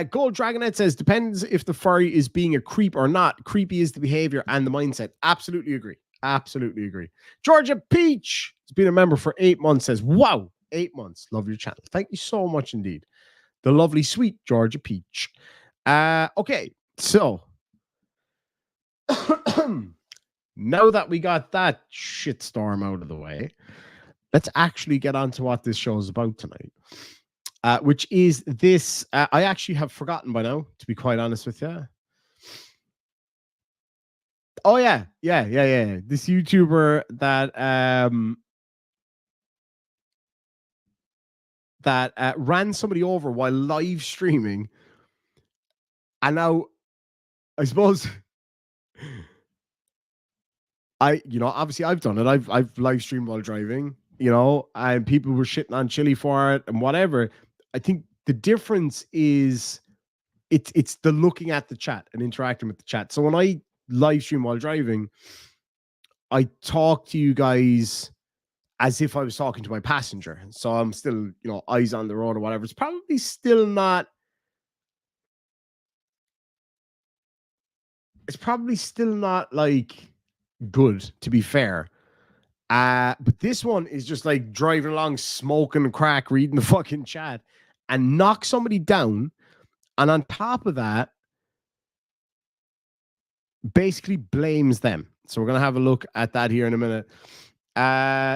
Gold Dragonette says, depends if the furry is being a creep or not. Creepy is the behavior and the mindset. Absolutely agree. Georgia Peach has been a member for 8 months, says, wow, 8 months. Love your channel. Thank you so much indeed. The lovely, sweet Georgia Peach. Okay, so now that we got that shitstorm out of the way, let's actually get on to what this show is about tonight. Which is this. I actually have forgotten by now, to be quite honest with you. Oh, yeah. This YouTuber that ran somebody over while live streaming. And now, I suppose, obviously I've done it. I've live streamed while driving, and people were shitting on Chili for it and whatever. I think the difference is it's the looking at the chat and interacting with the chat. So when I live stream while driving, I talk to you guys as if I was talking to my passenger. So I'm still, eyes on the road or whatever. It's probably still not. It's probably still not like good, to be fair. But this one is just like driving along, smoking crack, reading the fucking chat, and knock somebody down. And on top of that, basically blames them. So we're going to have a look at that here in a minute.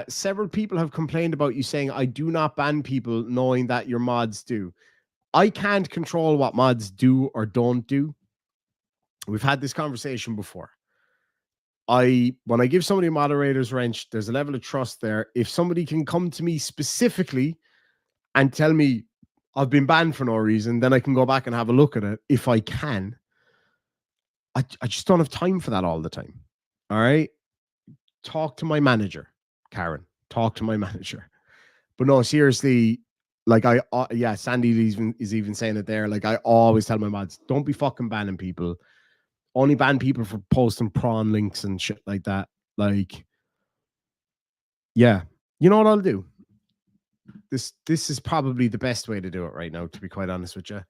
Several people have complained about you saying, I do not ban people, knowing that your mods do. I can't control what mods do or don't do. We've had this conversation before. When I give somebody a moderator's wrench, there's a level of trust there. If somebody can come to me specifically and tell me I've been banned for no reason, then I can go back and have a look at it if I can. I just don't have time for that all the time. All right? Talk to my manager, Karen. Talk to my manager. But no, seriously, like Sandy is even saying it there. Like I always tell my mods, don't be fucking banning people. Only ban people for posting prawn links and shit like that. Like, yeah. You know what I'll do? This is probably the best way to do it right now, to be quite honest with you.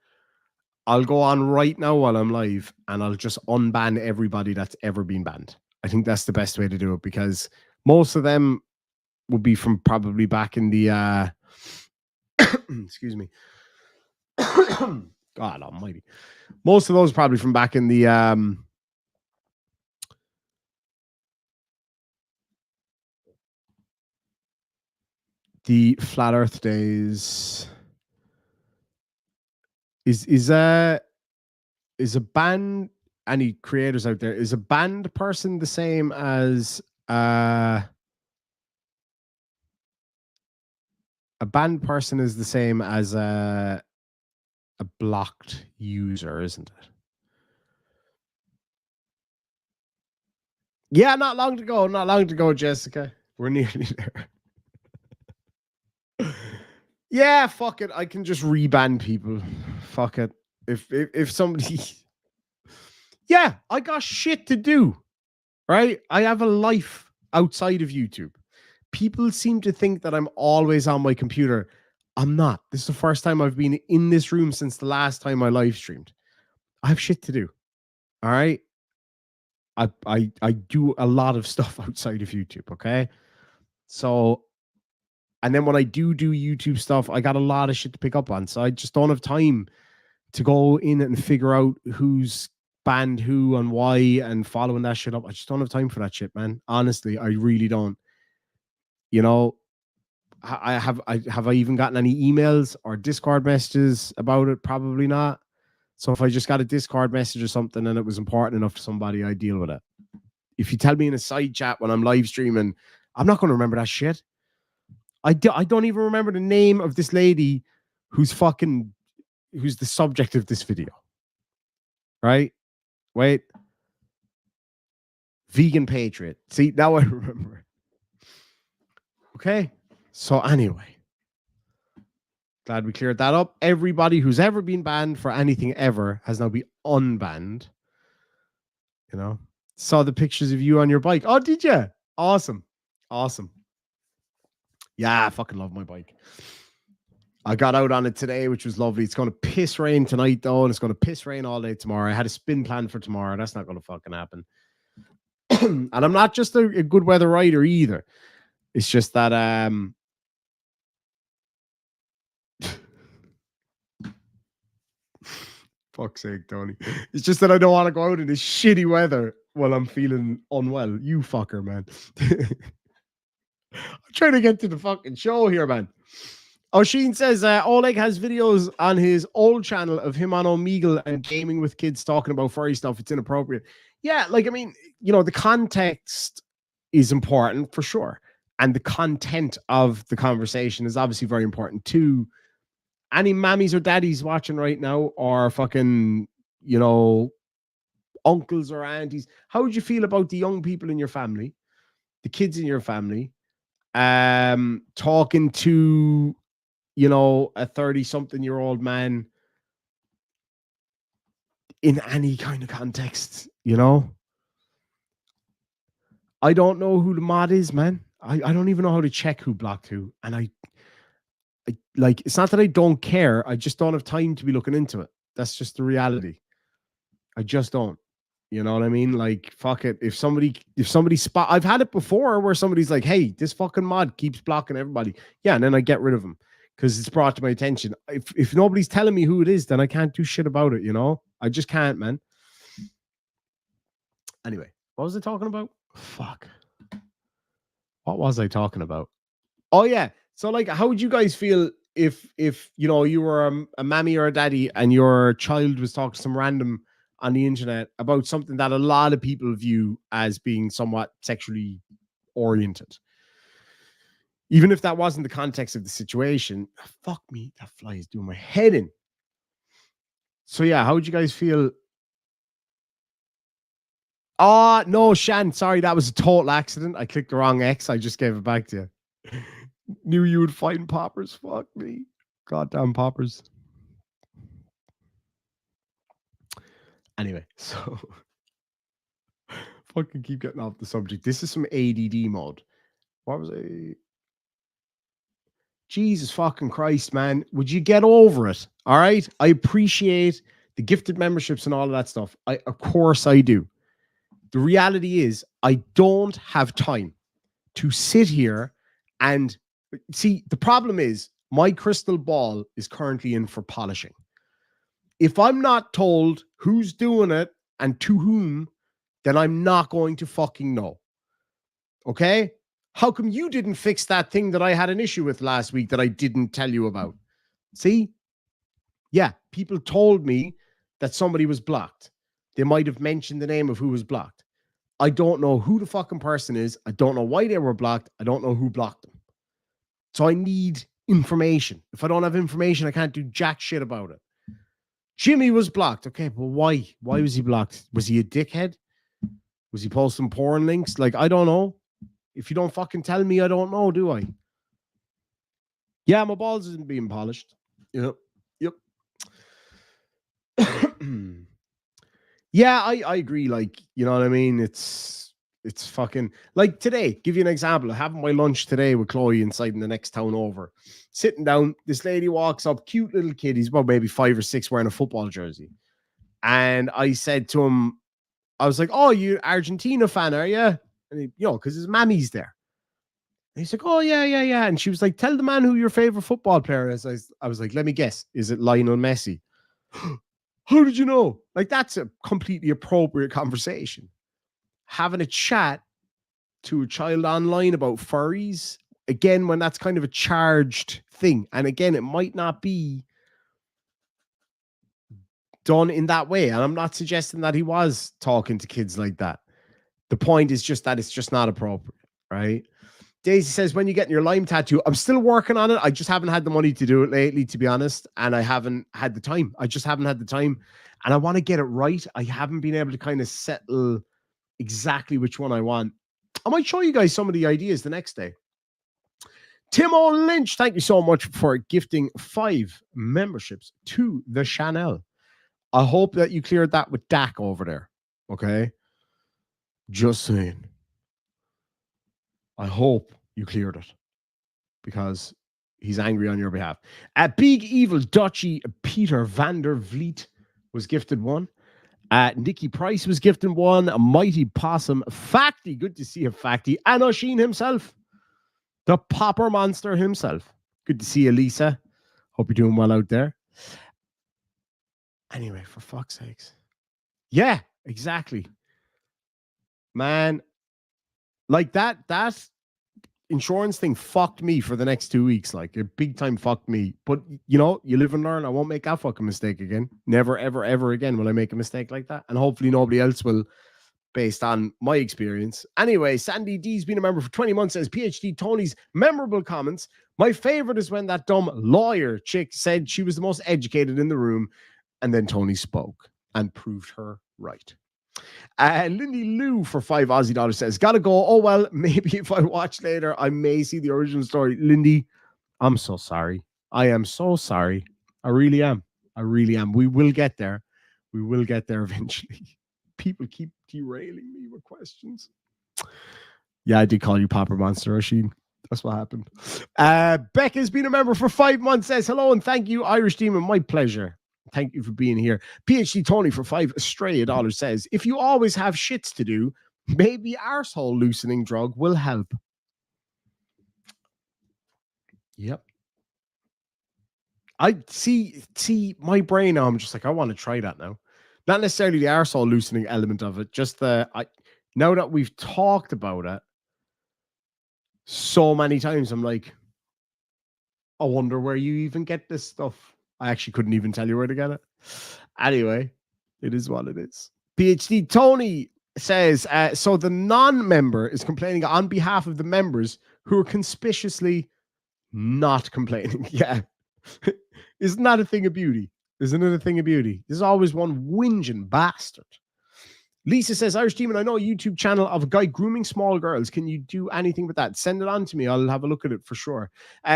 I'll go on right now while I'm live and I'll just unban everybody that's ever been banned. I think that's the best way to do it because most of them would be from probably back in the excuse me. God almighty. Most of those probably from back in the flat earth days. Is a band, any creators out there, is a band person the same as a banned person is the same as a blocked user, isn't it? Yeah, not long to go, Jessica. We're nearly there. Yeah, fuck it. I can just reban people. Fuck it. If somebody Yeah, I got shit to do. Right? I have a life outside of YouTube. People seem to think that I'm always on my computer. I'm not. This is the first time I've been in this room since the last time I live streamed. I have shit to do. All right. I do a lot of stuff outside of YouTube. Okay. So, and then when I do YouTube stuff, I got a lot of shit to pick up on. So I just don't have time to go in and figure out who's banned who and why and following that shit up. I just don't have time for that shit, man. Honestly, I really don't. You know, have I even gotten any emails or Discord messages about it? Probably not. So if I just got a Discord message or something and it was important enough to somebody, I deal with it. If you tell me in a side chat when I'm live streaming, I'm not going to remember that shit. I don't even remember the name of this lady who's the subject of this video. Right? Wait. Vegan Patriot. See, now I remember. Okay. So anyway, glad we cleared that up. Everybody who's ever been banned for anything ever has now been unbanned. You know, saw the pictures of you on your bike. Oh, did you? Awesome. Awesome. Yeah, I fucking love my bike. I got out on it today, which was lovely. It's going to piss rain tonight, though, and it's going to piss rain all day tomorrow. I had a spin plan for tomorrow. That's not going to fucking happen. And I'm not just a good weather rider either. It's just that fuck's sake, Tony. It's just that I don't want to go out in this shitty weather while I'm feeling unwell. You fucker, man. I'm trying to get to the fucking show here, man. Oisin says Oleg has videos on his old channel of him on Omegle and gaming with kids talking about furry stuff. It's inappropriate. Yeah, like, I mean, you know, the context is important for sure. And the content of the conversation is obviously very important too. Any mammies or daddies watching right now, or fucking, you know, uncles or aunties, how would you feel about the young people in your family, the kids in your family, talking to, you know, a 30-something-year-old man in any kind of context, you know? I don't know who the mod is, man. I don't even know how to check who blocked who. And I like, it's not that I don't care. I just don't have time to be looking into it. That's just the reality. I just don't. You know what I mean? Like, fuck it. If somebody spot, I've had it before where somebody's like, hey, this fucking mod keeps blocking everybody. Yeah, and then I get rid of them because it's brought to my attention. If nobody's telling me who it is, then I can't do shit about it, you know? I just can't, man. Anyway, what was I talking about? Fuck. What was I talking about? Oh yeah. So like, how would you guys feel if you know, you were a mammy or a daddy and your child was talking to some random on the internet about something that a lot of people view as being somewhat sexually oriented? Even if that wasn't the context of the situation. Fuck me, that fly is doing my head in. So yeah, how would you guys feel? Oh, no, Shan, sorry, that was a total accident. I clicked the wrong X. I just gave it back to you. Knew you would find poppers. Fuck me. Goddamn poppers. Anyway, so fucking keep getting off the subject. This is some ADD mode. What was I? Jesus fucking Christ, man. Would you get over it? All right. I appreciate the gifted memberships and all of that stuff. Of course I do. The reality is I don't have time to sit here and see. The problem is my crystal ball is currently in for polishing. If I'm not told who's doing it and to whom, then I'm not going to fucking know. Okay? How come you didn't fix that thing that I had an issue with last week that I didn't tell you about? See? Yeah, people told me that somebody was blocked. They might have mentioned the name of who was blocked. I don't know who the fucking person is. I don't know why they were blocked. I don't know who blocked them. So I need information. If I don't have information, I can't do jack shit about it. Jimmy was blocked. Okay, but why? Why was he blocked? Was he a dickhead? Was he posting porn links? Like, I don't know. If you don't fucking tell me, I don't know, do I? Yeah, my balls isn't being polished. Yep. Yeah, I agree. Like, you know what I mean? It's fucking like today. Give you an example. I'm having my lunch today with Chloe inside in the next town over. Sitting down, this lady walks up, cute little kid. He's about maybe 5 or 6 wearing a football jersey. And I said to him, I was like, "Oh, you Argentina fan, are you?" And he, because his mammy's there. And he's like, "Oh, yeah." And she was like, "Tell the man who your favorite football player is." I was like, "Let me guess. Is it Lionel Messi?" How did you know? Like, that's a completely appropriate conversation. Having a chat to a child online about furries, again, when that's kind of a charged thing. And again, it might not be done in that way. And I'm not suggesting that he was talking to kids like that. The point is just that it's just not appropriate, right? Daisy says, when you get your Lyme tattoo, I'm still working on it. I just haven't had the money to do it lately, to be honest. And I haven't had the time. I just haven't had the time. And I want to get it right. I haven't been able to kind of settle exactly which one I want. I might show you guys some of the ideas the next day. Tim O. Lynch, thank you so much for gifting 5 memberships to the channel. I hope that you cleared that with Dak over there. Okay? Just saying. I hope you cleared it because he's angry on your behalf. Big Evil Dutchy Peter van der Vliet was gifted 1. Nikki Price was gifted 1. A Mighty Possum. Facty, good to see you, Facty. And Oshin himself. The Popper Monster himself. Good to see you, Lisa. Hope you're doing well out there. Anyway, for fuck's sakes. Yeah, exactly. Man, like that insurance thing fucked me for the next 2 weeks. Like, it big time fucked me. But, you live and learn. I won't make that fucking mistake again. Never, ever, ever again will I make a mistake like that. And hopefully nobody else will, based on my experience. Anyway, Sandy D's been a member for 20 months, says PhD Tony's memorable comments. My favorite is when that dumb lawyer chick said she was the most educated in the room, and then Tony spoke and proved her right. Lindy Lou for 5 Aussie dollars says, gotta go. Oh, well, maybe if I watch later, I may see the original story. Lindy, I'm so sorry. I am so sorry. I really am. We will get there. We will get there eventually. People keep derailing me with questions. Yeah, I did call you Popper Monster, Rashid. That's what happened. Becca's been a member for 5 months, says, hello and thank you, Irish Demon. My pleasure. Thank you for being here. PhD Tony for 5 Australia dollars says, if you always have shits to do, maybe arsehole loosening drug will help. Yep. I see my brain now. I'm just like, I want to try that now. Not necessarily the arsehole loosening element of it, just now that we've talked about it so many times, I'm like, I wonder where you even get this stuff. I actually couldn't even tell you where to get it. Anyway, it is what it is. PhD Tony says, so the non-member is complaining on behalf of the members who are conspicuously not complaining. Yeah. Isn't that a thing of beauty? Isn't it a thing of beauty? There's always one whinging bastard. Lisa says, Irish Demon, I know a YouTube channel of a guy grooming small girls. Can you do anything with that? Send it on to me. I'll have a look at it for sure.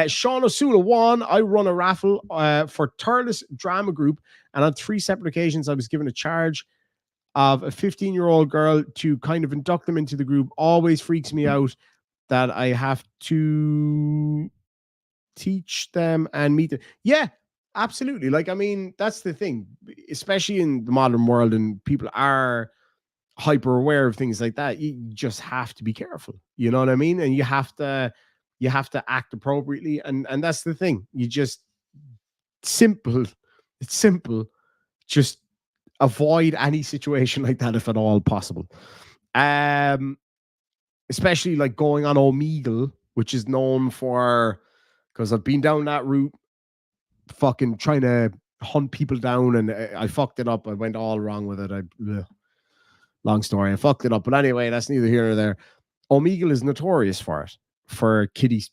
Sean Osula, 1, I run a raffle for Turles Drama Group, and on 3 separate occasions, I was given a charge of a 15-year-old girl to kind of induct them into the group. Always freaks me out that I have to teach them and meet them. Yeah, Absolutely. Like, I mean, that's the thing, especially in the modern world, and people are hyper aware of things like that. You just have to be careful. You know what I mean? And you have to act appropriately. And that's the thing. You just simple. It's simple. Just avoid any situation like that if at all possible. Especially like going on Omegle, which is known for, because I've been down that route, fucking trying to hunt people down, and I fucked it up. I went all wrong with it. Long story. I fucked it up, but anyway, that's neither here nor there. Omegle is notorious for it, for kiddie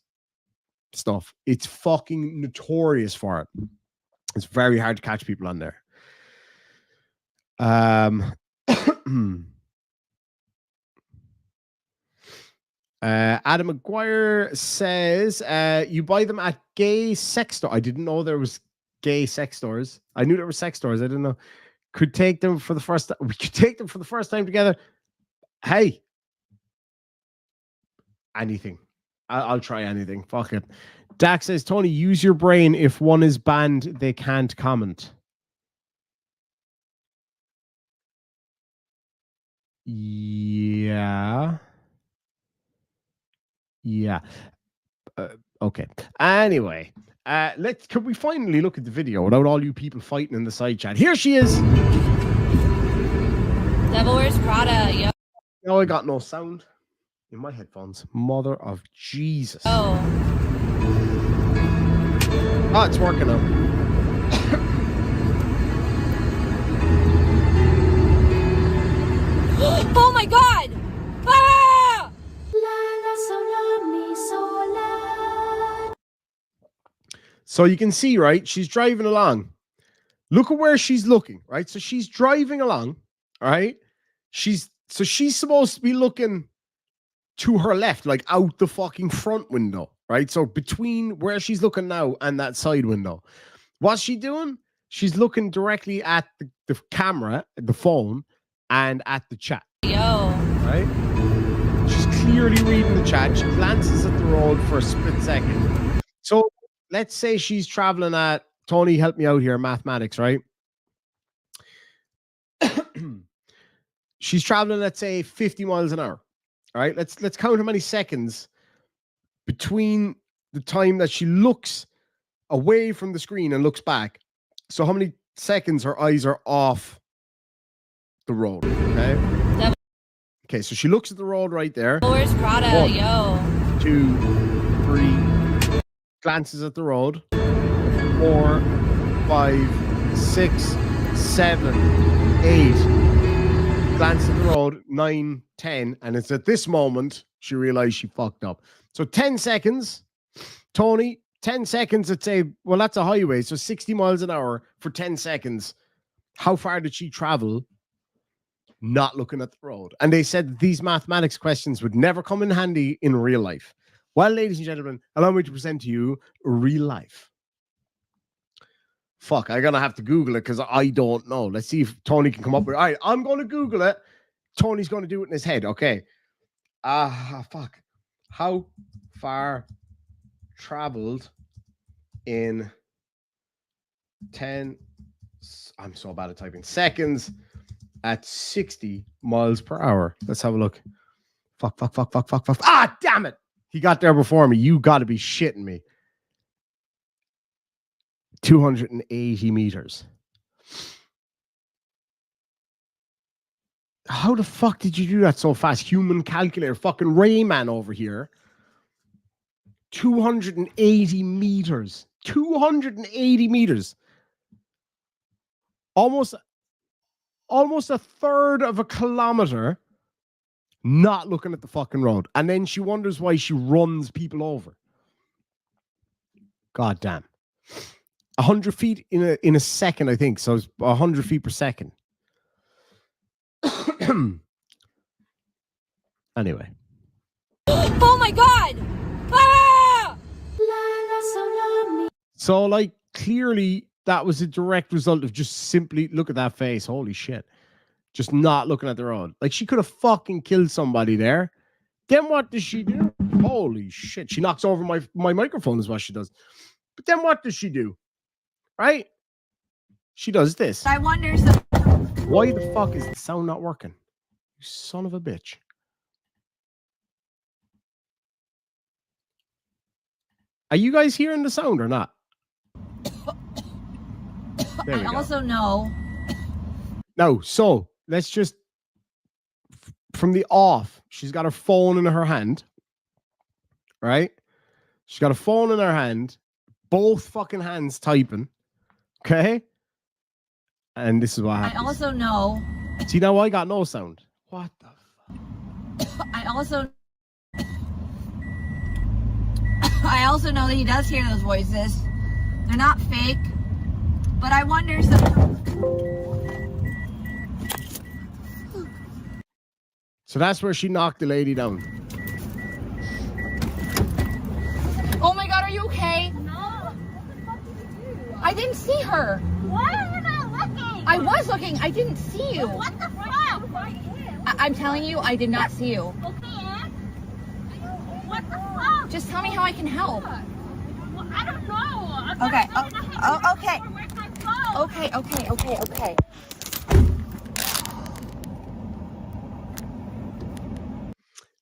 stuff. It's fucking notorious for it. It's very hard to catch people on there. Adam McGuire says, you buy them at gay sex store. I didn't know there was gay sex stores. I knew there were sex stores. I didn't know. Could take them for the first time. We could take them for the first time together. Hey, anything. I'll try anything. Fuck it. Dak says, Tony, use your brain. If one is banned, they can't comment. Yeah. Okay. Anyway, can we finally look at the video without all you people fighting in the side chat? Here she is. Devil Wears Prada. Yep. No, I got no sound in my headphones. Mother of Jesus. Oh, it's working now. oh my God! Ah! So you can see, right? She's driving along. Look at where she's looking, right? So she's driving along, all right? She's supposed to be looking to her left, like out the fucking front window, right? So between where she's looking now and that side window. What's she doing? She's looking directly at the camera, the phone, and at the chat. Yo. Right? She's clearly reading the chat. She glances at the road for a split second. So let's say she's traveling at, Tony, help me out here, mathematics, right? She's traveling, let's say, 50 miles an hour. All right, let's count how many seconds between the time that she looks away from the screen and looks back. So how many seconds her eyes are off the road, okay? Okay, so she looks at the road right there. Where's Prada? 1, yo. 2, 3. Glances at the road. 4, 5, 6, 7, 8. Glances at the road. 9, 10. And it's at this moment she realized she fucked up. So 10 seconds. Tony, 10 seconds, I'd say, well, that's a highway. So 60 miles an hour for 10 seconds. How far did she travel not looking at the road? And they said these mathematics questions would never come in handy in real life. Well, ladies and gentlemen, allow me to present to you real life. Fuck, I'm going to have to Google it because I don't know. Let's see if Tony can come up with it. All right, I'm going to Google it. Tony's going to do it in his head. Okay. Fuck. How far traveled in 10, I'm so bad at typing, seconds at 60 miles per hour. Let's have a look. Fuck. Ah, damn it. He got there before me. You got to be shitting me. 280 meters. How the fuck did you do that so fast? Human calculator. Fucking Rayman over here. 280 meters. 280 meters. Almost a third of a kilometer not looking at the fucking road. And then she wonders why she runs people over. God damn. 100 feet in a second, I think. So it's 100 feet per second. Anyway. Oh my God! Ah! So, like, clearly that was a direct result of just simply, look at that face. Holy shit. Just not looking at the road. Like, she could have fucking killed somebody there. Then what does she do? Holy shit. She knocks over my microphone is what she does. But then what does she do? right? She does this. I wonder. Why the fuck is the sound not working? You son of a bitch. Are you guys hearing the sound or not? There we I go. also know. No, so let's just from the off. She's got her phone in her hand, right? She's got a phone in her hand, both fucking hands typing. Okay, and this is what happens. I also know. See, now I got no sound. What the fuck? I also know that he does hear those voices. They're not fake, but I wonder. So that's where she knocked the lady down. Oh my God, are you okay? No. I didn't see her. Why are you not looking? I was looking. I didn't see you. What the fuck? I'm telling you, I did not see you. Okay, and? What the fuck? Just tell me how I can help. Well, I don't know. Okay. Okay. Where's my phone? Okay.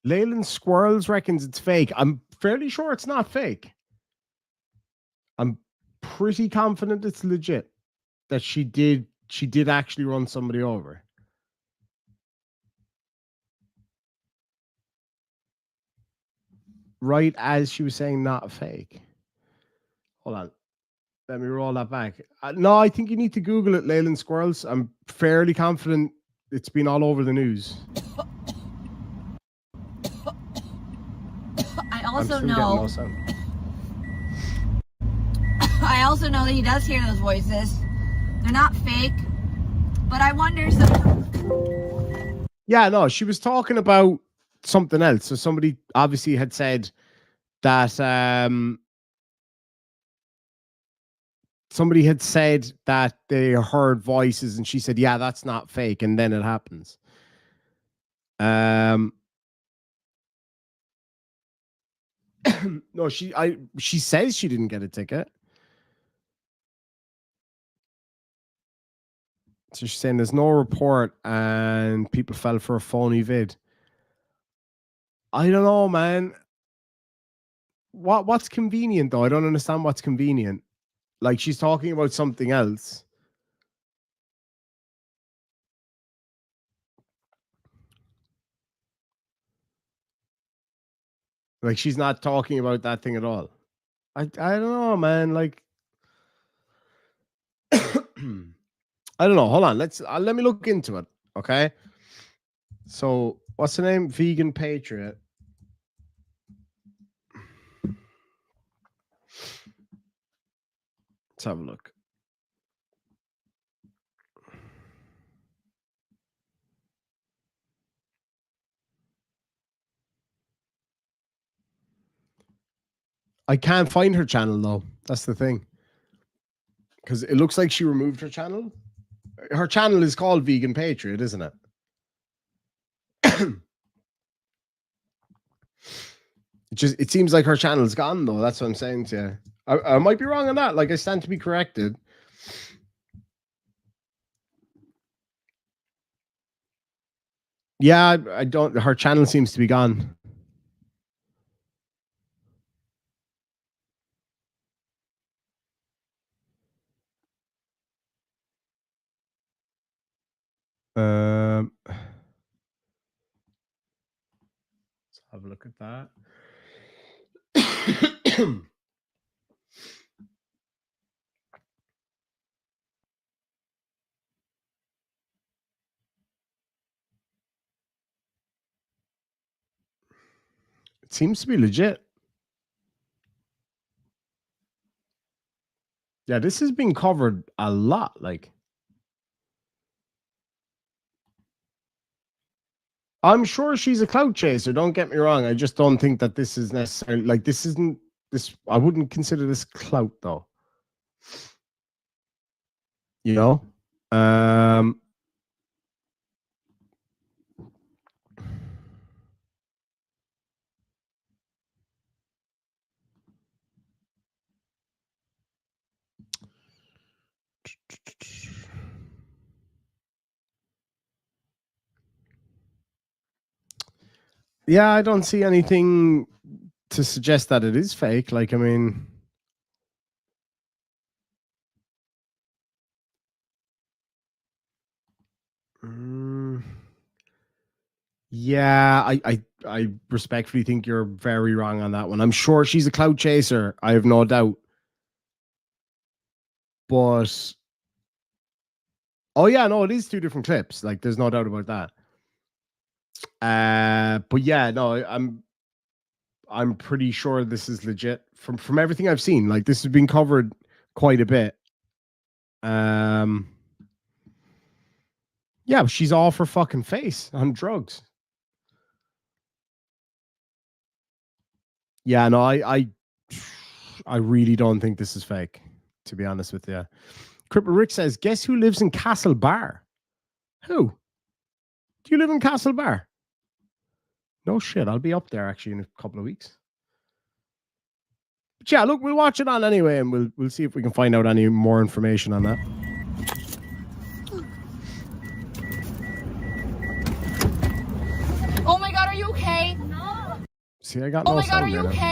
Leyland Squirrels reckons it's fake. I'm fairly sure it's not fake. I'm pretty confident it's legit. That she did actually run somebody over. Right as she was saying not fake. Hold on. Let me roll that back. No, I think you need to Google it, Leyland Squirrels. I'm fairly confident it's been all over the news. I also I'm still getting no sound. I also know that he does hear those voices. They're not fake, but I wonder. Yeah, no, she was talking about something else. So somebody obviously had said that somebody had said that they heard voices, and she said, "Yeah, that's not fake," and then it happens. No, she says she didn't get a ticket. So she's saying there's no report and people fell for a phony vid. I don't know, man. What's convenient though? I don't understand what's convenient. Like she's talking about something else. Like she's not talking about that thing at all. I don't know, man. Like I don't know. Hold on. Let me look into it. Okay. So what's the name? Vegan Patriot. Let's have a look. I can't find her channel though. That's the thing. Because it looks like she removed her channel. Her channel is called Vegan Patriot, isn't it? It seems like her channel's gone though. That's what I'm saying to you. I might be wrong on that. Like I stand to be corrected. Yeah, I don't. Her channel seems to be gone. Let's have a look at that. It seems to be legit. Yeah, this has been covered a lot. Like, I'm sure she's a clout chaser. Don't get me wrong. I just don't think that this is necessarily like this isn't this. I wouldn't consider this clout though. You know, Yeah, I don't see anything to suggest that it is fake. Like, I mean, yeah, I respectfully think you're very wrong on that one. I'm sure she's a clout chaser. I have no doubt. But oh yeah, no, it is two different clips. Like, there's no doubt about that. But yeah, no, I'm pretty sure this is legit from everything I've seen. Like, this has been covered quite a bit. Yeah, she's all for fucking face on drugs. Yeah, no, I really don't think this is fake, to be honest with you. Cripple Rick says, guess who lives in Castle Bar? Who? Do you live in Castle Bar? No shit, I'll be up there actually in a couple of weeks. But yeah, look, we'll watch it on anyway, and we'll see if we can find out any more information on that. Oh my God, are you okay? No. See, I got Oh no my God, are sound you there okay?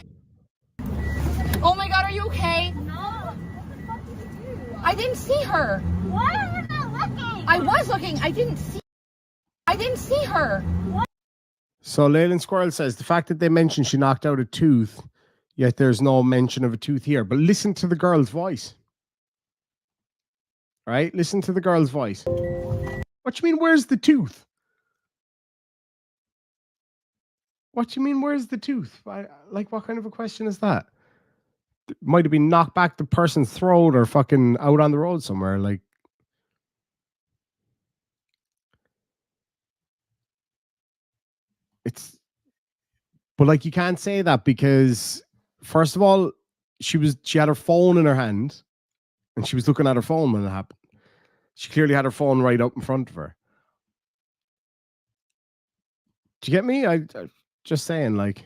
Oh my God, are you okay? No. What the fuck did you do? I didn't see her. Why are you not looking? I was looking. I didn't see her. So Leyland Squirrel says the fact that they mentioned she knocked out a tooth, yet there's no mention of a tooth here. But listen to the girl's voice. All right, listen to the girl's voice. What do you mean, where's the tooth? What do you mean, where's the tooth? Like, what kind of a question is that? It might have been knocked back the person's throat or fucking out on the road somewhere. Like, but like, you can't say that because, first of all, she had her phone in her hand and she was looking at her phone when it happened. She clearly had her phone right up in front of her. Do you get me? I just saying, like,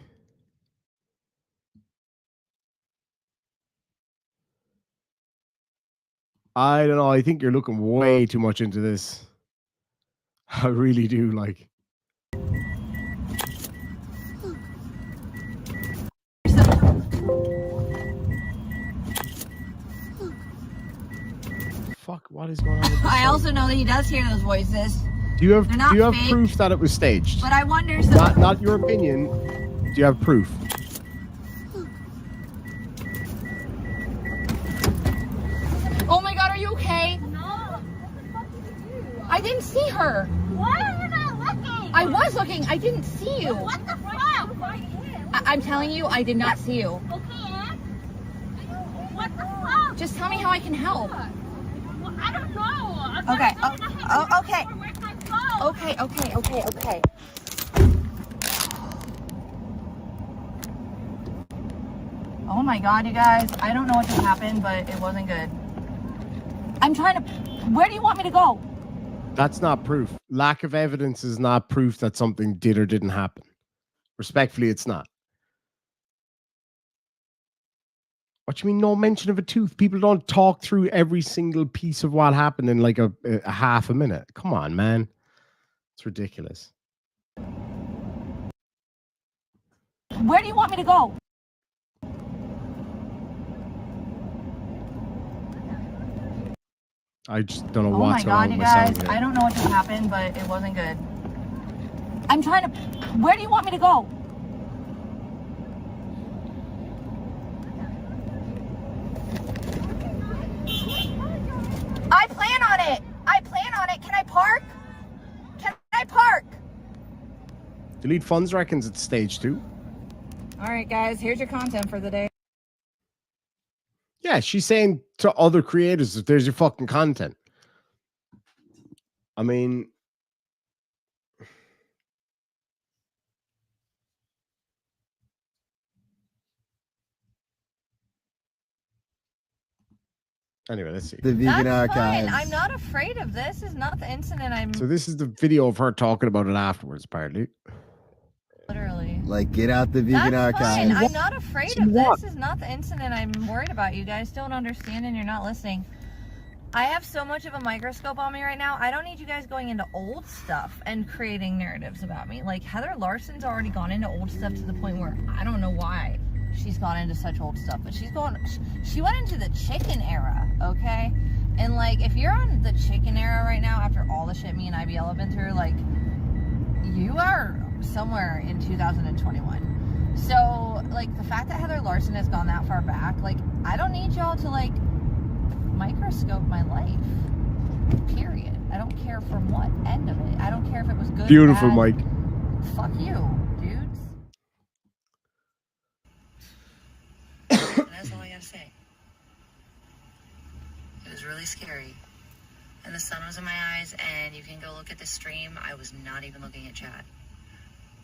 I don't know. I think you're looking way too much into this. I really do. Like, fuck, what is going on with this I song? also know that he does hear those voices, Do you have They're not fake. proof that it was staged? but I wonder. Not your opinion. Do you have proof? Oh my God, are you okay? No. What the fuck did you do? I didn't see her. Why are you not looking? I was looking. I didn't see you. What the fuck? I'm telling you, I did not see you. Okay, Ann. What the fuck? Just tell me how I can help. Well, I don't know. I'm Okay. not gonna have Oh, you okay. where's my phone? Okay. Oh my God, you guys. I don't know what just happened, but it wasn't good. I'm trying to... Where do you want me to go? That's not proof. Lack of evidence is not proof that something did or didn't happen. Respectfully, it's not. What do you mean, no mention of a tooth? People don't talk through every single piece of what happened in like a half a minute. Come on, man. It's ridiculous. Where do you want me to go? I just don't know Oh my what's going God, on you with my guys. sound I here. don't know what just happened, but it wasn't good. I'm trying to... Where do you want me to go? I plan on it. Can I park? Delete funds reckons it's stage 2. All right, guys. Here's your content for the day. Yeah, she's saying to other creators that there's your fucking content. I mean, anyway, let's see. The Vegan That's Archives. fine. I'm not afraid of this. This is not the incident. I'm So this is the video of her talking about it afterwards, apparently. literally. Like, get out the Vegan That's fine. Archives. I'm not afraid of this. This is not the incident I'm worried about. You guys don't understand and you're not listening. I have so much of a microscope on me right now. I don't need you guys going into old stuff and creating narratives about me. Like, Heather Larson's already gone into old stuff to the point where I don't know why she's gone into such old stuff, but she went into the chicken era, okay? And like, if you're on the chicken era right now after all the shit me and IBL have been through, like, you are somewhere in 2021. So like, the fact that Heather Larson has gone that far back, like, I don't need y'all to like microscope my life, period. I don't care from what end of it. I don't care if it was good. Beautiful, bad. Mike. Fuck you, dudes. And that's all I gotta say. It was really scary, and the sun was in my eyes, and you can go look at the stream. I was not even looking at chat.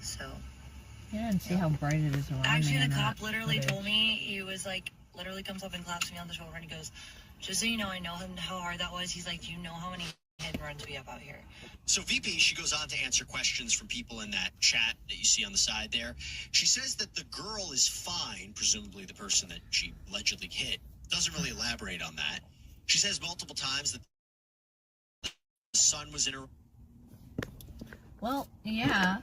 So You didn't see how bright it is around me. actually, the cop literally told me, he was like, literally comes up and claps me on the shoulder, and he goes, just so you know, I know how hard that was. He's like, do you know how many hit and runs we have out here? So VP, she goes on to answer questions from people in that chat that you see on the side there. She says that the girl is fine, presumably the person that she allegedly hit. Doesn't really elaborate on that. She says multiple times that the son was in her. Well, yeah.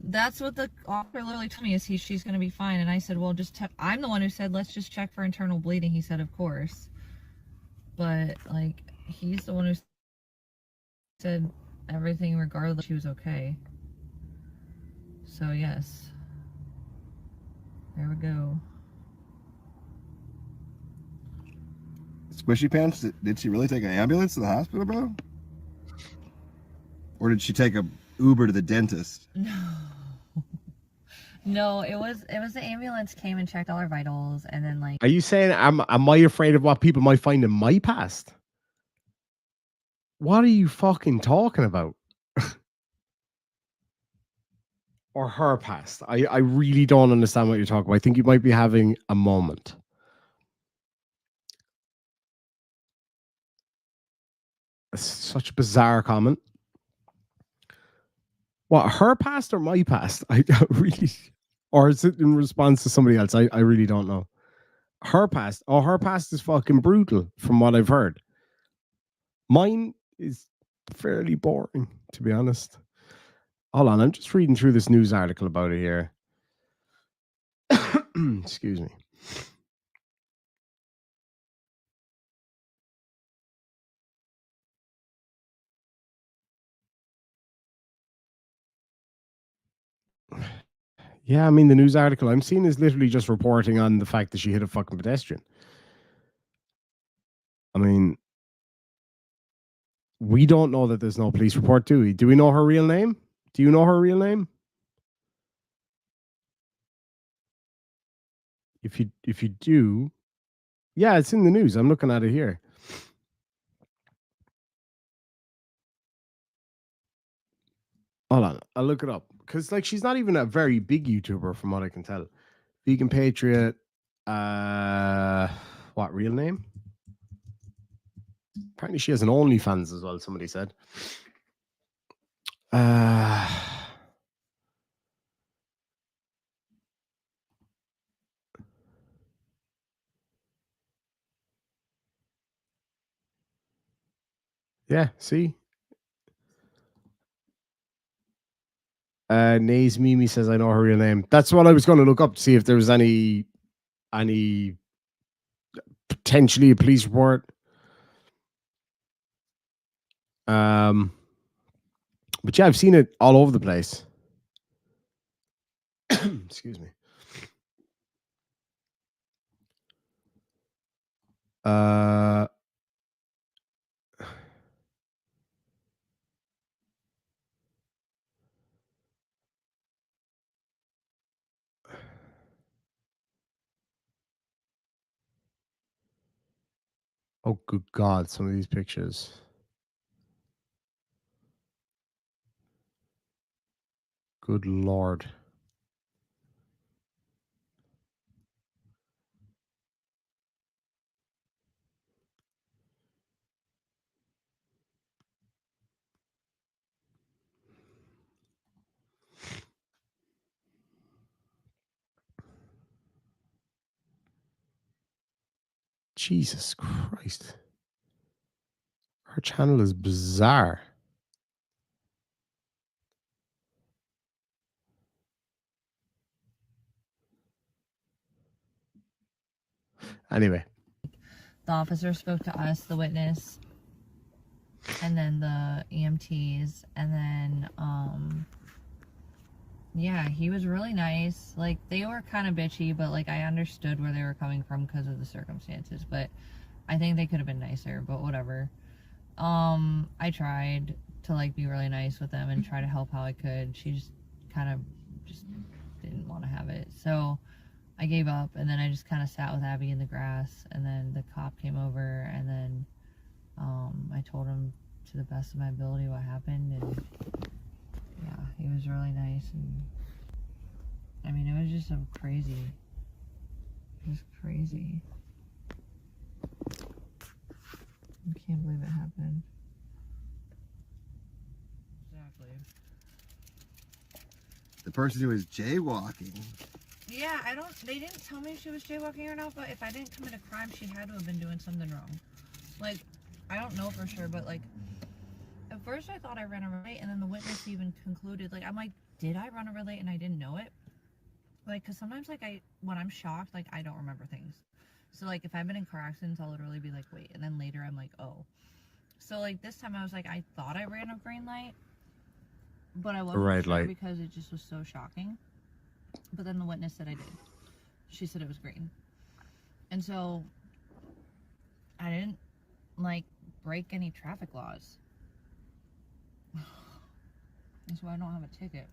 That's what the officer literally told me, is she's going to be fine. And I said, well, I'm the one who said, let's just check for internal bleeding. He said, of course. But, like, he's the one who said everything regardless, she was okay. So, yes. There we go. Squishy Pants, did she really take an ambulance to the hospital, bro? Or did she take a Uber to the dentist? No, it was the ambulance came and checked all our vitals, and then like. Are you saying am I afraid of what people might find in my past? What are you fucking talking about? Or her past? I really don't understand what you're talking about. I think you might be having a moment. It's such a bizarre comment. What, her past or my past? I really, or is it in response to somebody else? I really don't know. Her past. Oh, her past is fucking brutal from what I've heard. Mine is fairly boring, to be honest. Hold on, I'm just reading through this news article about it here. Excuse me. Yeah, I mean, the news article I'm seeing is literally just reporting on the fact that she hit a fucking pedestrian. I mean, we don't know that there's no police report, do we? Do we know her real name? Do you know her real name? If you do, yeah, it's in the news. I'm looking at it here. Hold on, I'll look it up because like she's not even a very big YouTuber from what I can tell. Vegan Patriot. What real name? Apparently she has an OnlyFans as well. Somebody said. Yeah, see. Nays Mimi says I know her real name. That's what I was going to look up to see if there was any potentially a police report. But yeah, I've seen it all over the place. Excuse me. Oh, good God, some of these pictures. Good Lord. Jesus Christ. Her channel is bizarre. Anyway. The officer spoke to us, the witness, and then the EMTs, and then, yeah, he was really nice. Like, they were kind of bitchy, but, like, I understood where they were coming from because of the circumstances, but I think they could have been nicer, but whatever. I tried to, like, be really nice with them and try to help how I could. She just kind of just didn't want to have it, so I gave up, and then I just kind of sat with Abby in the grass, and then the cop came over, and then I told him to the best of my ability what happened, and yeah, he was really nice, and I mean, it was just so crazy. Just crazy. I can't believe it happened. Exactly. The person who was jaywalking. Yeah, they didn't tell me if she was jaywalking or not, but if I didn't commit a crime, she had to have been doing something wrong. Like, I don't know for sure, but like, at first I thought I ran a red light, and then the witness even concluded, like, I'm like, did I run a red light and I didn't know it? Like, cause sometimes, like, when I'm shocked, like, I don't remember things. So, like, if I've been in car accidents, I'll literally be like, wait, and then later I'm like, oh. So, like, this time I was like, I thought I ran a green light, but I wasn't Red sure light. because it just was so shocking. But then the witness said I did. She said it was green. And so, I didn't, like, break any traffic laws. That's why I don't have a ticket.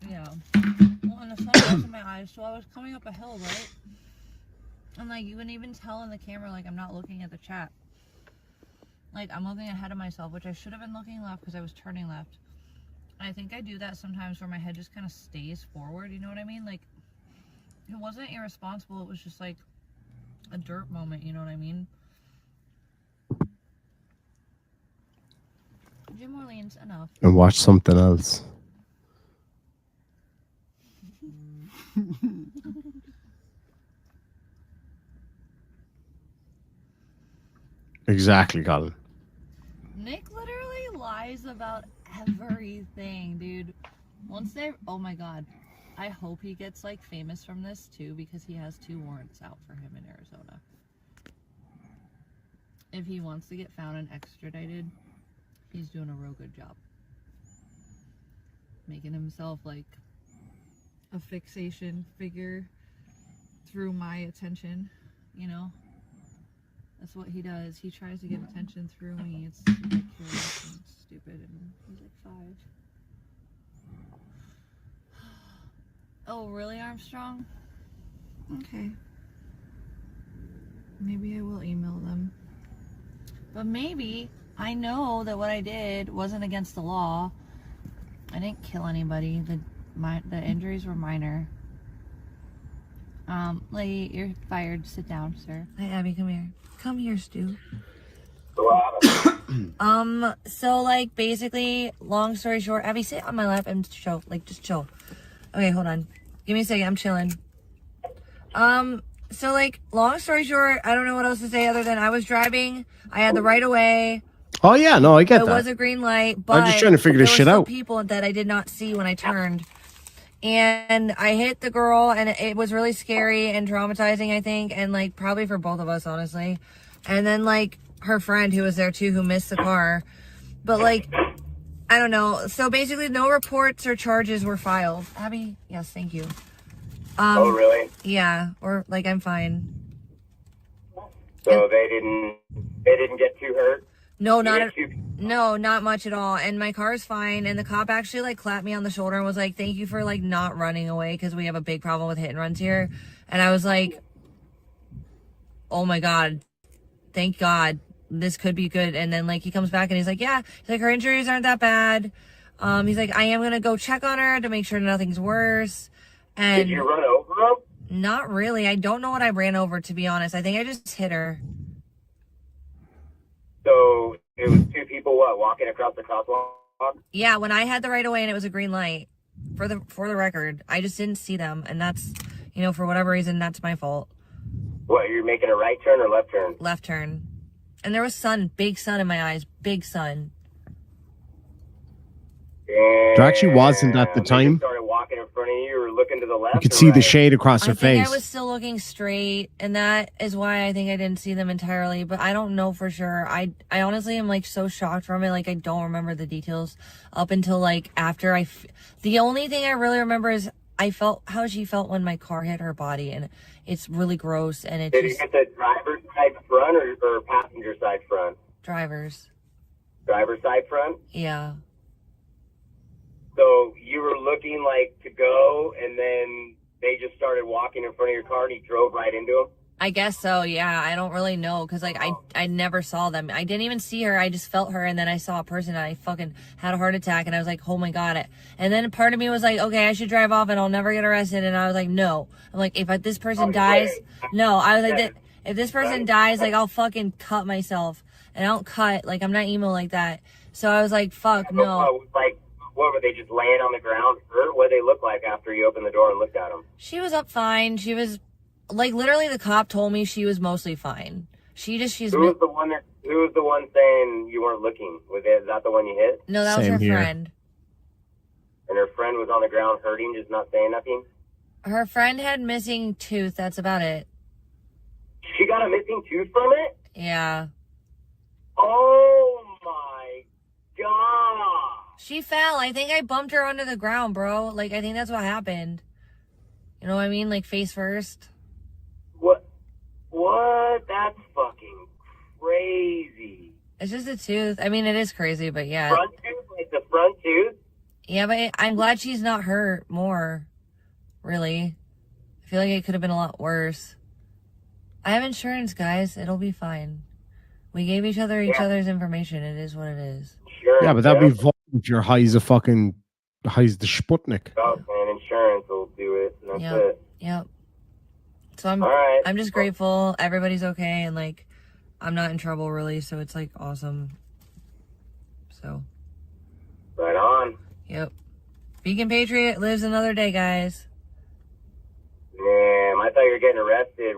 Yeah. Well, and the sun was in my eyes, so I was coming up a hill, right? And, like, you can even tell in the camera, like, I'm not looking at the chat. Like, I'm looking ahead of myself, which I should have been looking left because I was turning left. And I think I do that sometimes where my head just kind of stays forward, you know what I mean? Like, it wasn't irresponsible, it was just, like, a dirt moment, you know what I mean? Jim Orleans, enough. And watch something else. Exactly, Colin. Nick literally lies about everything, dude. Once they, oh my god, I hope he gets like famous from this too, because he has 2 warrants out for him in Arizona. If he wants to get found and extradited, he's doing a real good job. Making himself like a fixation figure through my attention, you know? That's what he does. He tries to get attention through me. It's ridiculous and stupid, and he's like 5. Oh, really, Armstrong? Okay. Maybe I will email them. But maybe I know that what I did wasn't against the law. I didn't kill anybody. The injuries were minor. Lady, you're fired. Sit down, sir. Hi, Abby, come here. Come here, Stu. So, like, basically, long story short, Abby, sit on my lap and chill. Like, just chill. Okay, hold on. Give me a second. I'm chilling. So, like, long story short, I don't know what else to say other than I was driving. I had the right of way. Oh, yeah, no, I get It that. was a green light, but I'm just trying to figure this shit there were out. still people that I did not see when I turned. And I hit the girl, and it was really scary and traumatizing, I think, and, like, probably for both of us, honestly. And then, like, her friend who was there, too, who missed the car. But, like, I don't know. So, basically, no reports or charges were filed. Abby? Yes, thank you. Oh, really? Yeah, or, like, I'm fine. So they didn't get too hurt? No, not much at all. And my car is fine. And the cop actually like clapped me on the shoulder and was like, thank you for like not running away, because we have a big problem with hit and runs here. And I was like, oh my God, thank God, this could be good. And then like he comes back and he's like, yeah, he's like, her injuries aren't that bad. He's like, I am gonna go check on her to make sure nothing's worse. And Did you run over him? not really. I don't know what I ran over, to be honest. I think I just hit her. So It was two people walking across the crosswalk. Yeah, when I had the right of way and it was a green light. For the record, I just didn't see them, and that's, for whatever reason, that's my fault. What, you're making a right turn or left turn? Left turn. And there was big sun in my eyes, big sun. There actually wasn't at the They time. just started walking in front of you or looking to the left. You could or see the right? shade across her I think face. I was still looking straight, and that is why I think I didn't see them entirely, but I don't know for sure. I honestly am like so shocked from it, like I don't remember the details up until like after the only thing I really remember is I felt how she felt when my car hit her body, and it's really gross, and it Did just... you get the driver's side front or passenger side front? Driver's Side front? Yeah. So you were looking like to go, and then they just started walking in front of your car, and he drove right into them? I guess so, yeah. I don't really know, because like I never saw them. I didn't even see her. I just felt her, and then I saw a person, and I fucking had a heart attack, and I was like, oh my god. And then part of me was like, okay, I should drive off, and I'll never get arrested. And I was like, no. I'm like, if this person dies, no. I was like, if this person dies, like, I'll fucking cut myself. And I don't cut, like, I'm not emo like that. So I was like, fuck, no. Like, what, were they just laying on the ground hurt? What did they look like after you opened the door and looked at them? She was up fine. She was, like, literally the cop told me she was mostly fine. Who was the one saying you weren't looking? Is that the one you hit? No, that was her friend. And her friend was on the ground hurting, just not saying nothing? Her friend had missing tooth. That's about it. She got a missing tooth from it? Yeah. Oh my god. She fell. I think I bumped her onto the ground, bro. Like, I think that's what happened. You know what I mean? Like, face first. What? That's fucking crazy. It's just a tooth. I mean, it is crazy, but yeah. Front tooth? Like the front tooth? Yeah, but I'm glad she's not hurt more. Really. I feel like it could have been a lot worse. I have insurance, guys. It'll be fine. We gave each other's information. It is what it is. Sure. Yeah, but that'd be fun if your high's the Sputnik. Oh, man, insurance will do it. And that's it. Yep. So right. I'm just grateful everybody's okay, and like I'm not in trouble really, so it's like awesome. So right on. Yep. Beacon Patriot lives another day, guys. Damn, I thought you were getting arrested.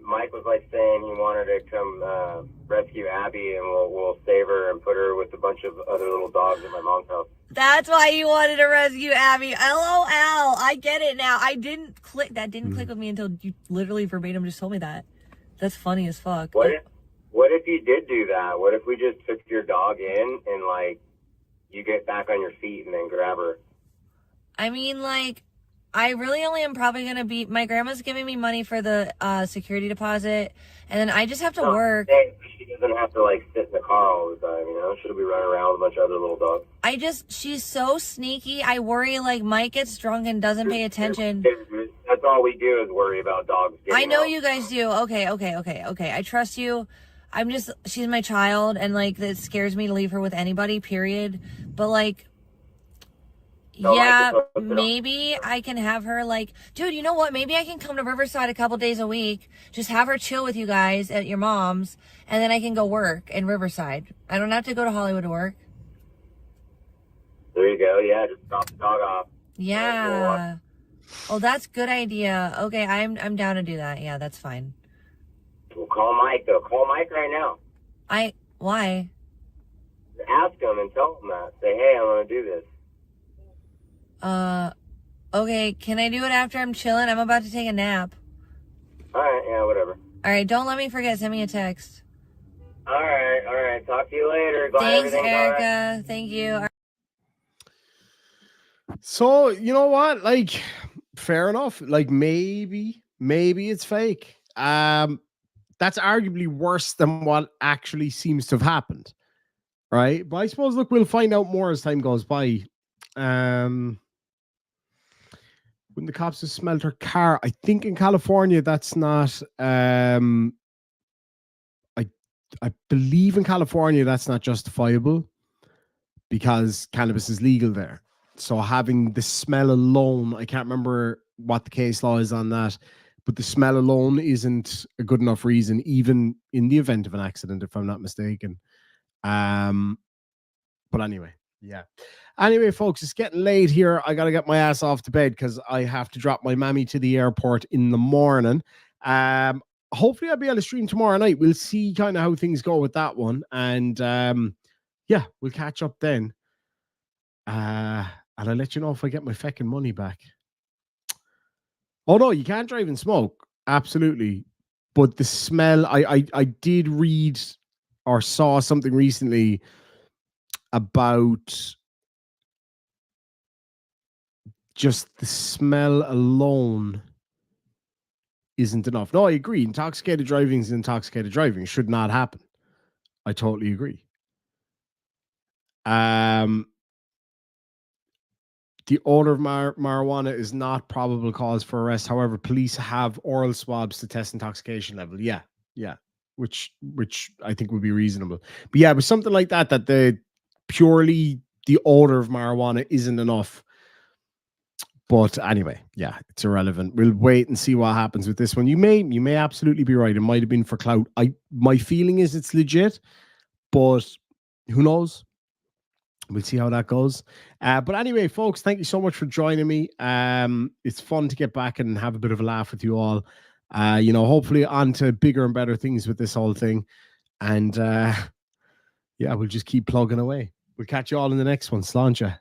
Mike was like saying he wanted to come rescue Abby, and we'll save her and put her with a bunch of other little dogs in my mom's house. That's why you wanted to rescue Abby. LOL. I get it now. I didn't click. That didn't click with me until you literally verbatim just told me that. That's funny as fuck. What if you did do that? What if we just took your dog in and like you get back on your feet and then grab her? I mean, like, I really only am probably going to be... My grandma's giving me money for the security deposit, and then I just have to work. She doesn't have to, like, sit in the car all the time, you know? She'll be running around with a bunch of other little dogs. She's so sneaky. I worry, like, Mike gets drunk and doesn't pay attention. That's all we do is worry about dogs getting I know out. you guys do. Okay. I trust you. She's my child, and, like, it scares me to leave her with anybody, period. But, like... No, yeah, maybe I can have her like, dude, you know what? Maybe I can come to Riverside a couple days a week. Just have her chill with you guys at your mom's, and then I can go work in Riverside. I don't have to go to Hollywood to work. There you go. Yeah, just drop the dog off. Yeah. Oh, that's a good idea. Okay, I'm down to do that. Yeah, that's fine. Well, call Mike, though. Call Mike right now. Why? Ask him and tell him that. Say, hey, I want to do this. Okay, can I do it after I'm chilling? I'm about to take a nap. Alright, yeah, whatever. Alright, don't let me forget. Send me a text. Alright. Talk to you later. Glad Thanks, everything's Erica. all right. Thank you. So, you know what? Like, fair enough. Like, maybe it's fake. That's arguably worse than what actually seems to have happened. Right? But I suppose, look, we'll find out more as time goes by. When the cops have smelled her car, I think in California that's not I believe in California that's not justifiable because cannabis is legal there. So having the smell alone, I can't remember what the case law is on that, but the smell alone isn't a good enough reason, even in the event of an accident, if I'm not mistaken. But anyway, yeah. Anyway, folks, it's getting late here. I gotta get my ass off to bed because I have to drop my mammy to the airport in the morning. Hopefully I'll be able to stream tomorrow night. We'll see kind of how things go with that one. And yeah, we'll catch up then. And I'll let you know if I get my fucking money back. Oh no, you can't drive and smoke. Absolutely. But the smell, I did read or saw something recently about just the smell alone isn't enough. No, I agree. Intoxicated driving is intoxicated driving. It should not happen. I totally agree. The odor of marijuana is not probable cause for arrest. However, police have oral swabs to test intoxication level. Yeah. Which I think would be reasonable. But yeah, but something like that the purely the odor of marijuana isn't enough. But anyway, yeah, it's irrelevant. We'll wait and see what happens with this one. You may absolutely be right. It might have been for clout. My feeling is it's legit, but who knows? We'll see how that goes. But anyway, folks, thank you so much for joining me. It's fun to get back and have a bit of a laugh with you all. Hopefully on to bigger and better things with this whole thing. And yeah, we'll just keep plugging away. We'll catch you all in the next one. Sláinte.